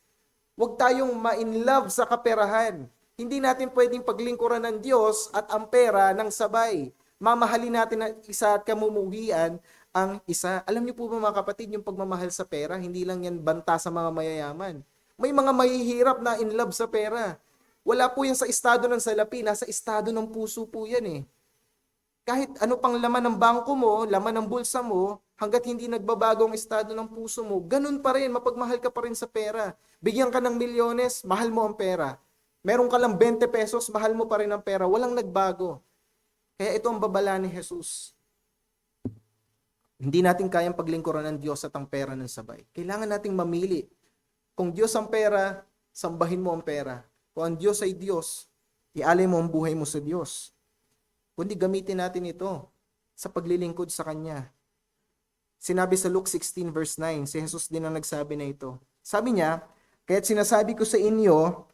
S3: Huwag tayong ma-inlove sa kaperahan. Hindi natin pwedeng paglingkuran ng Diyos at ang pera ng sabay. Mamahalin natin ang isa at kamumuhian ang isa. Alam niyo po ba mga kapatid, yung pagmamahal sa pera, hindi lang yan banta sa mga mayayaman. May mga mahihirap na in love sa pera. Wala po yan sa estado ng salapi, nasa estado ng puso po yan Kahit ano pang laman ng bangko mo, laman ng bulsa mo, hanggat hindi nagbabago ang estado ng puso mo, ganun pa rin, mapagmahal ka pa rin sa pera. Bigyan ka ng milyones, mahal mo ang pera. Meron ka lang 20 pesos, mahal mo pa rin ang pera. Walang nagbago. Kaya ito ang babala ni Jesus. Hindi natin kayang paglingkuran ng Diyos at ang pera ng sabay. Kailangan nating mamili. Kung Diyos ang pera, sambahin mo ang pera. Kung ang Diyos ay Diyos, ialay mo ang buhay mo sa Diyos. Kundi gamitin natin ito sa paglilingkod sa Kanya. Sinabi sa Luke 16 verse 9, si Jesus din ang nagsabi na ito. Sabi niya, kaya't sinasabi ko sa inyo,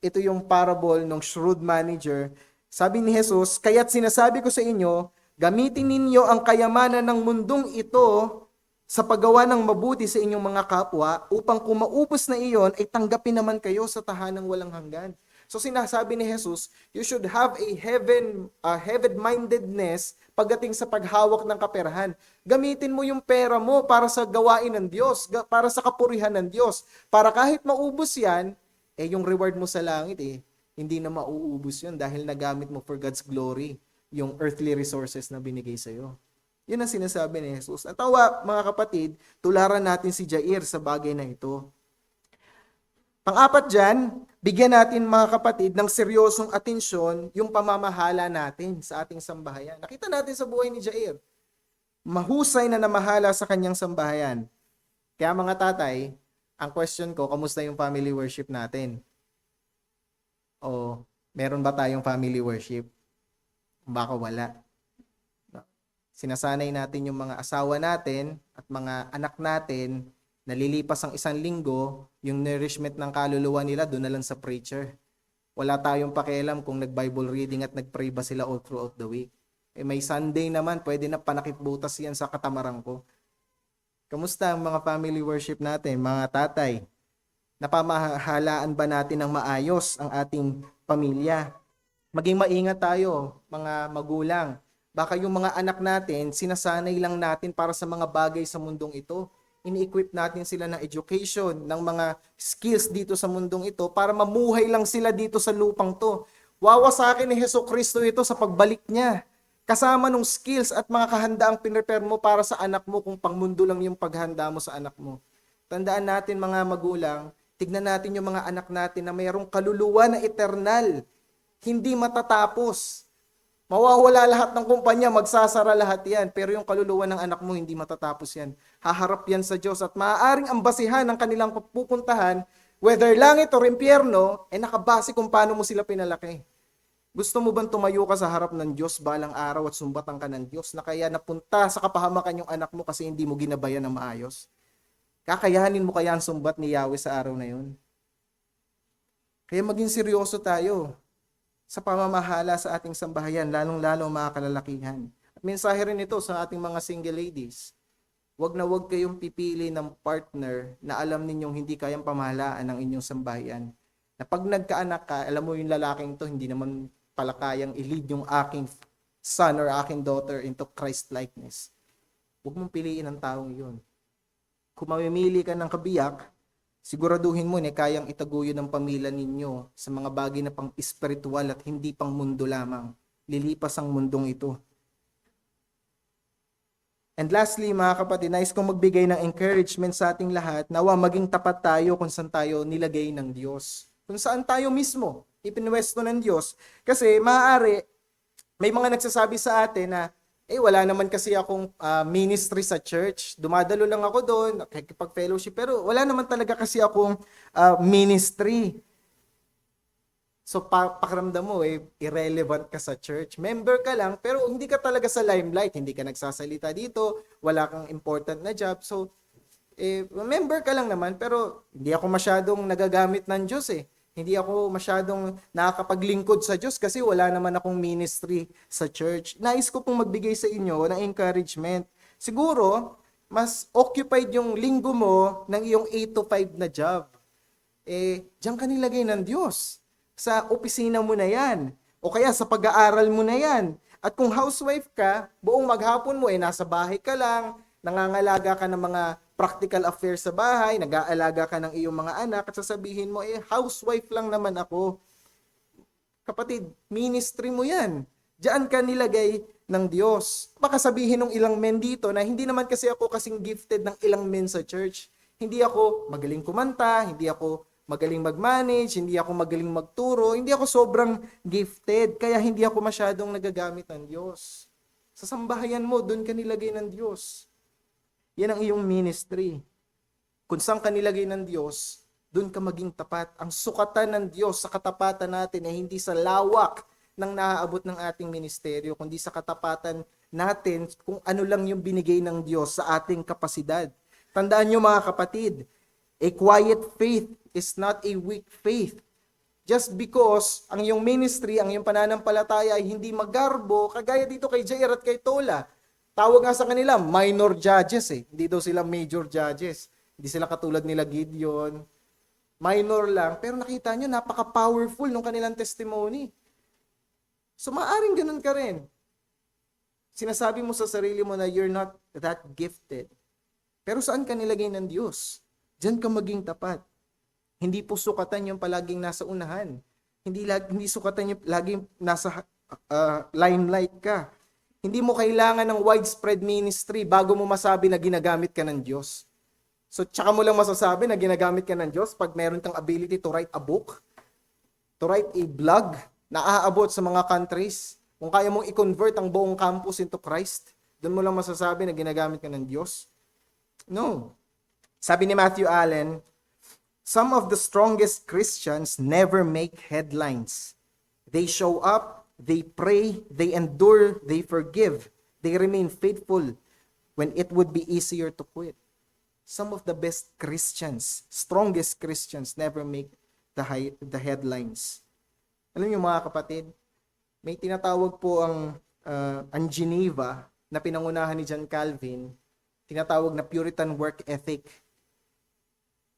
S3: ito yung parable ng shrewd manager. Sabi ni Jesus, kaya't sinasabi ko sa inyo, gamitin ninyo ang kayamanan ng mundong ito sa paggawa ng mabuti sa inyong mga kapwa upang kung maubos na iyon ay tanggapin naman kayo sa tahanang walang hanggan. So sinasabi ni Jesus, you should have a heaven-mindedness pagdating sa paghawak ng kaperahan. Gamitin mo yung pera mo para sa gawain ng Diyos, para sa kapurihan ng Diyos. Para kahit maubos yan, yung reward mo sa langit hindi na mauubos yun dahil nagamit mo for God's glory yung earthly resources na binigay sa'yo. Yun ang sinasabi ni Jesus. At tawa, mga kapatid, tularan natin si Jair sa bagay na ito. Pang-apat dyan, bigyan natin mga kapatid ng seryosong atensyon yung pamamahala natin sa ating sambahayan. Nakita natin sa buhay ni Jair. Mahusay na namahala sa kanyang sambahayan. Kaya mga tatay, ang question ko, kamusta yung family worship natin? O meron ba tayong family worship? Baka wala. Sinasanay natin yung mga asawa natin at mga anak natin, nalilipas ang isang linggo, yung nourishment ng kaluluwa nila doon na lang sa preacher. Wala tayong pakialam kung nag-Bible reading at nag-pray ba sila all throughout the week. May Sunday naman, pwede na panakip-butas yan sa katamaran ko. Kamusta ang mga family worship natin, mga tatay? Napamahalaan ba natin ng maayos ang ating pamilya? Maging maingat tayo, mga magulang. Baka yung mga anak natin, sinasanay lang natin para sa mga bagay sa mundong ito. Ini-equip natin sila ng education, ng mga skills dito sa mundong ito para mamuhay lang sila dito sa lupang to. Wawasakin ni Jesucristo ito sa pagbalik niya. Kasama nung skills at mga kahandaang pinrepare mo para sa anak mo kung pangmundo lang yung paghanda mo sa anak mo. Tandaan natin mga magulang, tignan natin yung mga anak natin na mayroong kaluluwa na eternal, hindi matatapos. Mawawala lahat ng kumpanya, magsasara lahat yan, pero yung kaluluwa ng anak mo hindi matatapos yan. Haharap yan sa Diyos at maaaring ang basihan ng kanilang pupuntahan, whether langit o impyerno, nakabase kung paano mo sila pinalaki. Gusto mo bang tumayo ka sa harap ng Diyos balang araw at sumbatan ka ng Diyos na kaya napunta sa kapahamakan yung anak mo kasi hindi mo ginabayan ng maayos? Kakayanin mo kaya ang sumbat ni Yahweh sa araw na yun? Kaya maging seryoso tayo sa pamamahala sa ating sambahayan, lalong-lalo mga kalalakihan. At mensahe rin ito sa ating mga single ladies. Huwag na huwag kayong pipili ng partner na alam ninyong hindi kayang pamahalaan ng inyong sambahayan. Na pag nagkaanak ka, alam mo yung lalaking to, hindi naman pala kayang i-lead yung aking son or aking daughter into Christ-likeness. Huwag mong piliin ang taong yun. Kung mamimili ka ng kabiyak, siguraduhin mo na kayang itaguyod ng pamilya ninyo sa mga bagay na pang spiritual at hindi pang mundo lamang. Lilipas ang mundong ito. And lastly, mga kapatid, nais kong magbigay ng encouragement sa ating lahat, nawa maging tapat tayo kung saan tayo nilagay ng Diyos. Kung saan tayo mismo ipinwesto ng Diyos. Kasi maaari, may mga nagsasabi sa atin na, wala naman kasi akong ministry sa church. Dumadalo lang ako doon, nakikipag-fellowship, pero wala naman talaga kasi akong ministry. So, pakiramdam mo, irrelevant ka sa church. Member ka lang, pero hindi ka talaga sa limelight. Hindi ka nagsasalita dito, wala kang important na job. So, member ka lang naman, pero hindi ako masyadong nagagamit ng Diyos Hindi ako masyadong nakakapaglingkod sa Diyos kasi wala naman akong ministry sa church. Nais ko pong magbigay sa inyo ng encouragement. Siguro, mas occupied yung linggo mo ng iyong 8 to 5 na job. Diyan ka nilagay ng Diyos. Sa opisina mo na yan. O kaya sa pag-aaral mo na yan. At kung housewife ka, buong maghapon mo nasa bahay ka lang, nangangalaga ka ng mga practical affairs sa bahay, nag-aalaga ka ng iyong mga anak, at sasabihin mo, housewife lang naman ako. Kapatid, ministry mo yan. Diyan ka nilagay ng Diyos. Baka sabihin ng ilang men dito na hindi naman kasi ako kasing gifted ng ilang men sa church. Hindi ako magaling kumanta, hindi ako magaling mag-manage, hindi ako magaling magturo, hindi ako sobrang gifted, kaya hindi ako masyadong nagagamit ng Diyos. Sa sambahayan mo, doon ka nilagay ng Diyos. Yan ang iyong ministry. Kung saan ka nilagay ng Diyos, doon ka maging tapat. Ang sukatan ng Diyos sa katapatan natin ay hindi sa lawak ng naaabot ng ating ministeryo, kundi sa katapatan natin kung ano lang yung binigay ng Diyos sa ating kapasidad. Tandaan nyo mga kapatid, a quiet faith is not a weak faith. Just because ang iyong ministry, ang iyong pananampalataya ay hindi magarbo, kagaya dito kay Jair at kay Tola. Tawag nga sa kanila, minor judges eh. Hindi daw sila major judges. Hindi sila katulad nila Gideon. Minor lang, pero nakita nyo, napaka-powerful ng kanilang testimony. So maaring ganun ka rin. Sinasabi mo sa sarili mo na you're not that gifted. Pero saan ka nilagay ng Diyos? Diyan ka maging tapat. Hindi po sukatan yung palaging nasa unahan. Hindi sukatan yung laging nasa limelight ka. Hindi mo kailangan ng widespread ministry bago mo masabi na ginagamit ka ng Diyos. So, tsaka mo lang masasabi na ginagamit ka ng Diyos pag meron kang ability to write a book, to write a blog na aabot sa mga countries. Kung kaya mong i-convert ang buong campus into Christ, doon mo lang masasabi na ginagamit ka ng Diyos. No. Sabi ni Matthew Allen, some of the strongest Christians never make headlines. They show up, they pray, they endure, they forgive, they remain faithful when it would be easier to quit. Some of the best Christians, strongest Christians, never make the headlines. Alam niyo mga kapatid, may tinatawag po ang Geneva na pinangunahan ni John Calvin, tinatawag na Puritan work ethic.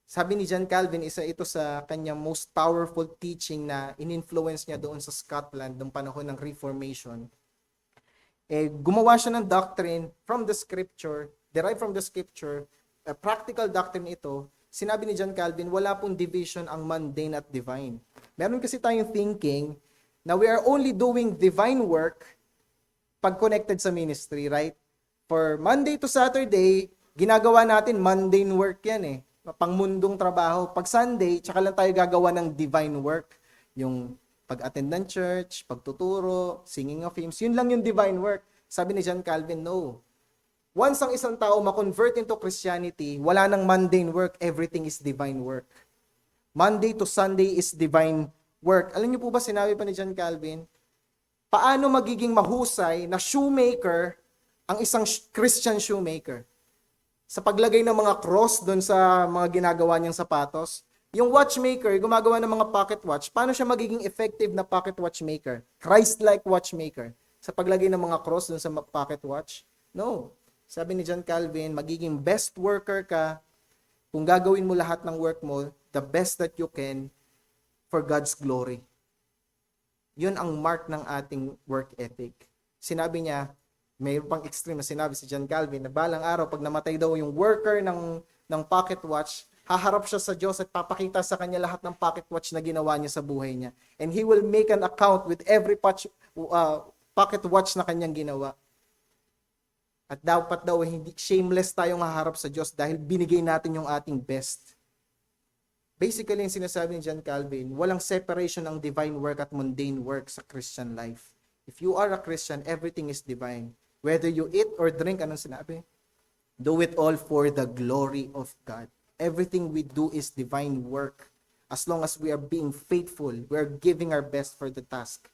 S3: Sabi ni John Calvin, isa ito sa kanyang most powerful teaching na in-influence niya doon sa Scotland noong panahon ng Reformation. Gumawa siya ng doctrine from the scripture, derived from the scripture, a practical doctrine ito. Sinabi ni John Calvin, wala pong division ang mundane at divine. Meron kasi tayong thinking na we are only doing divine work pag connected sa ministry, right? For Monday to Saturday, ginagawa natin mundane work yan pangmundong trabaho. Pag Sunday, tsaka lang tayo gagawa ng divine work. Yung pag-attend ng church, pagtuturo, singing of hymns, yun lang yung divine work. Sabi ni John Calvin, no. Once ang isang tao ma-convert into Christianity, wala nang mundane work, everything is divine work. Monday to Sunday is divine work. Alam niyo po ba sinabi pa ni John Calvin, paano magiging mahusay na shoemaker ang isang Christian shoemaker? Sa paglagay ng mga cross doon sa mga ginagawa niyang sapatos, yung watchmaker, gumagawa ng mga pocket watch, paano siya magiging effective na pocket watchmaker? Christ-like watchmaker. Sa paglagay ng mga cross doon sa pocket watch? No. Sabi ni John Calvin, magiging best worker ka kung gagawin mo lahat ng work mo, the best that you can for God's glory. Yun ang mark ng ating work ethic. Sinabi niya, mayroon pang extreme na sinabi si John Calvin na balang araw, pag namatay daw yung worker ng pocket watch, haharap siya sa Diyos at papakita sa kanya lahat ng pocket watch na ginawa niya sa buhay niya. And He will make an account with every pocket watch na kanyang ginawa. At dapat daw hindi shameless tayong haharap sa Diyos dahil binigay natin yung ating best. Basically, yung sinasabi ni John Calvin, walang separation ng divine work at mundane work sa Christian life. If you are a Christian, everything is divine. Whether you eat or drink, anong sinabi? Do it all for the glory of God. Everything we do is divine work. As long as we are being faithful, we are giving our best for the task.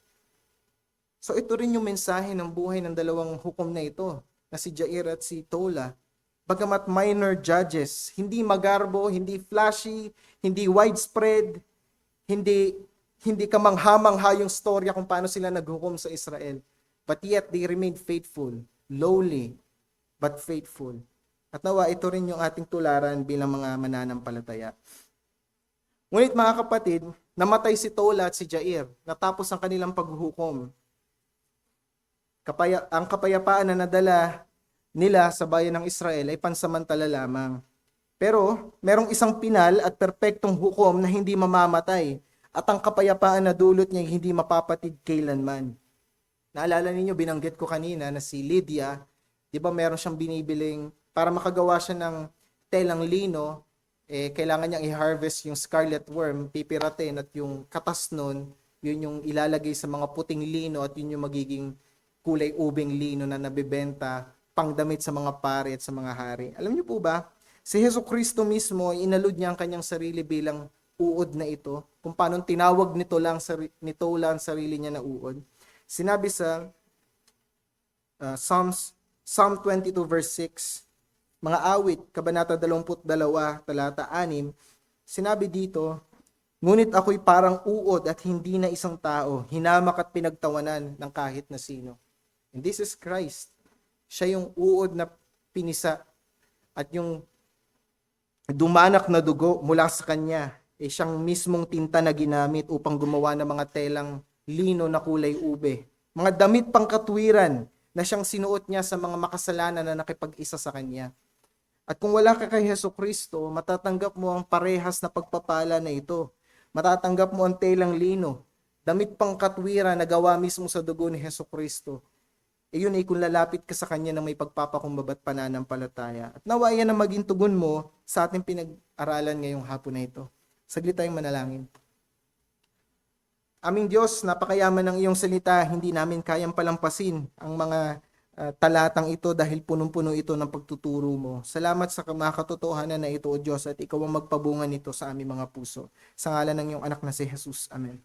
S3: So ito rin yung mensahe ng buhay ng dalawang hukom na ito, na si Jair at si Tola. Bagamat minor judges, hindi magarbo, hindi flashy, hindi widespread, hindi kamangha-mangha yung storya kung paano sila naghukom sa Israel. But yet, they remained faithful, lowly, but faithful. At nawa, ito rin yung ating tularan bilang mga mananampalataya. Ngunit mga kapatid, namatay si Tola at si Jair, natapos ang kanilang paghuhukom. Ang kapayapaan na nadala nila sa bayan ng Israel ay pansamantala lamang. Pero merong isang pinal at perpektong hukom na hindi mamamatay at ang kapayapaan na dulot niya ay hindi mapapatid kailanman. Naalala ninyo, binanggit ko kanina na si Lydia, di ba meron siyang binibiling, para makagawa siya ng telang lino, kailangan niyang i-harvest yung scarlet worm, pipiratin at yung katas nun, yun yung ilalagay sa mga puting lino at yun yung magiging kulay ubing lino na nabibenta pangdamit sa mga pari at sa mga hari. Alam niyo po ba, si Hesus Kristo mismo, inalud niya ang kanyang sarili bilang uod na ito, kung paano tinawag nito lang sarili niya na uod. Sinabi sa Psalm 22 verse 6, mga awit, kabanata 22, talata 6, sinabi dito, ngunit ako'y parang uod at hindi na isang tao, hinamak at pinagtawanan ng kahit na sino. And this is Christ. Siya yung uod na pinisa at yung dumanak na dugo mula sa kanya, siyang mismong tinta na ginamit upang gumawa ng mga telang lino na kulay ube. Mga damit pangkatwiran na siyang sinuot niya sa mga makasalanan na nakipag-isa sa kanya. At kung wala ka kay Hesus Kristo, matatanggap mo ang parehas na pagpapala na ito. Matatanggap mo ang telang lino, damit pangkatwiran na gawa mismo sa dugo ni Hesus Kristo. Yun ay kung lalapit ka sa Kanya ng may pagpapakumbaba at pananampalataya. At nawa yan ang maging tugon mo sa ating pinag-aralan ngayong hapon na ito. Saglit tayong manalangin. Aming Diyos, napakayaman ng iyong salita, hindi namin kayang palampasin ang mga talatang ito dahil punong-puno ito ng pagtuturo mo. Salamat sa mga katotohanan na ito, O Diyos, at ikaw ang magpabunga nito sa aming mga puso. Sa ngalan ng iyong anak na si Jesus. Amen.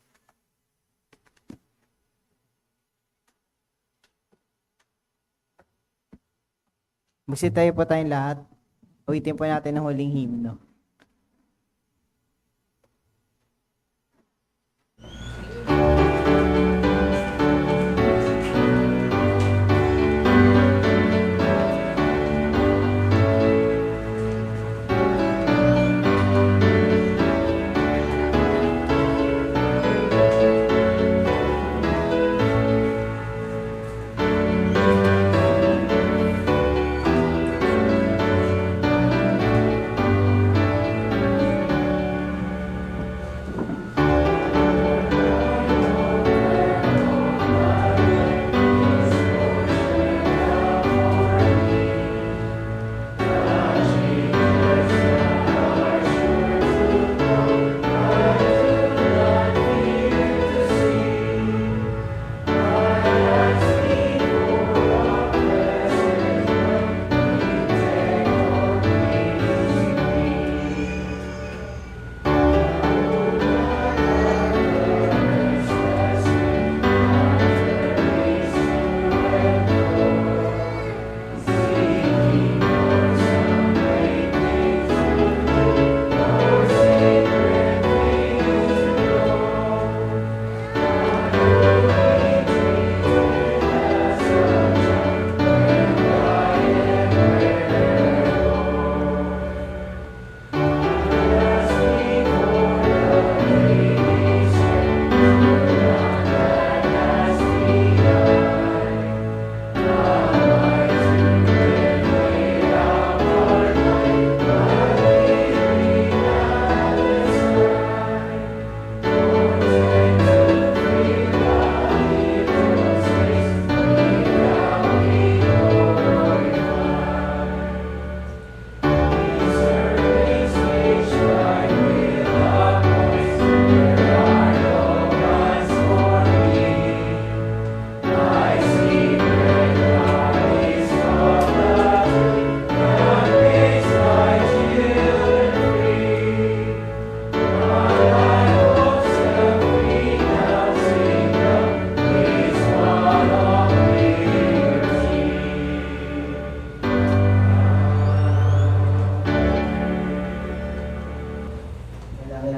S1: Magsitayo po tayong lahat. Uwitin po natin ang huling himno.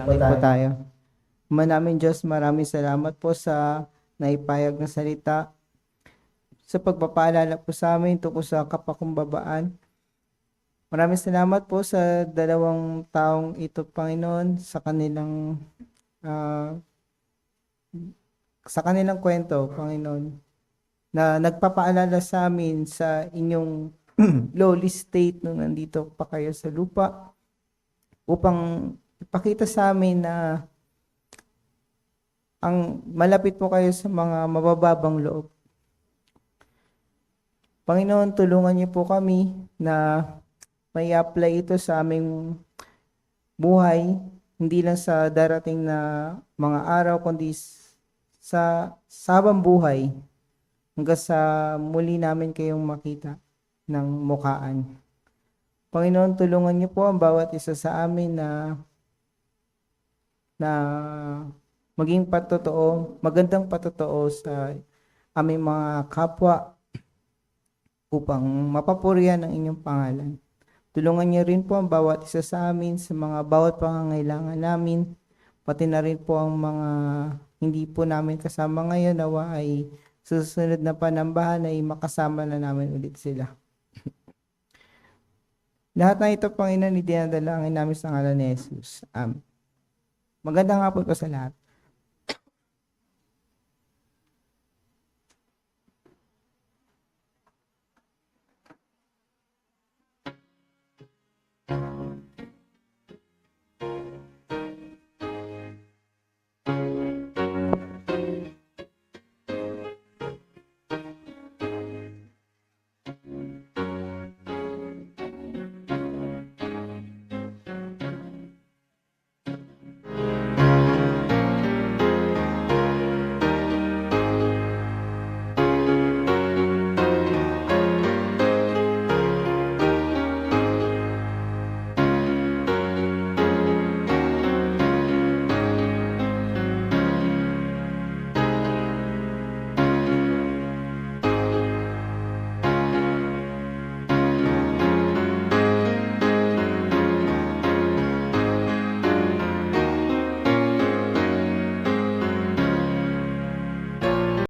S1: Manalangin po tayo. Ama namin Diyos, maraming salamat po sa naipayag na salita, sa pagpapaalala po sa amin tungkol sa kapakumbabaan. Maraming salamat po sa dalawang taong ito, Panginoon, ah, sa kanilang kwento, Panginoon, na nagpapaalala sa amin sa inyong lowly state nung nandito pa kayo sa lupa upang ipakita sa amin na ang malapit po kayo sa mga mabababang loob. Panginoon, tulungan niyo po kami na may apply ito sa aming buhay, hindi lang sa darating na mga araw, kundi sa habang buhay hanggang sa muli namin kayong makita. ng mukhaan. Panginoon, tulungan niyo po ang bawat isa sa amin na maging patotoo, magandang patotoo sa aming mga kapwa upang mapapurihan ang inyong pangalan. Tulungan niyo rin po ang bawat isa sa amin sa mga bawat pangangailangan namin, pati na rin po ang mga hindi po namin kasama ngayon, nawa ay susunod na panambahan ay makasama na namin ulit sila. Lahat ng ito, Panginoon, idinadalangin namin sa ngalan ni Jesus. Amen. Magandang hapon po sa lahat.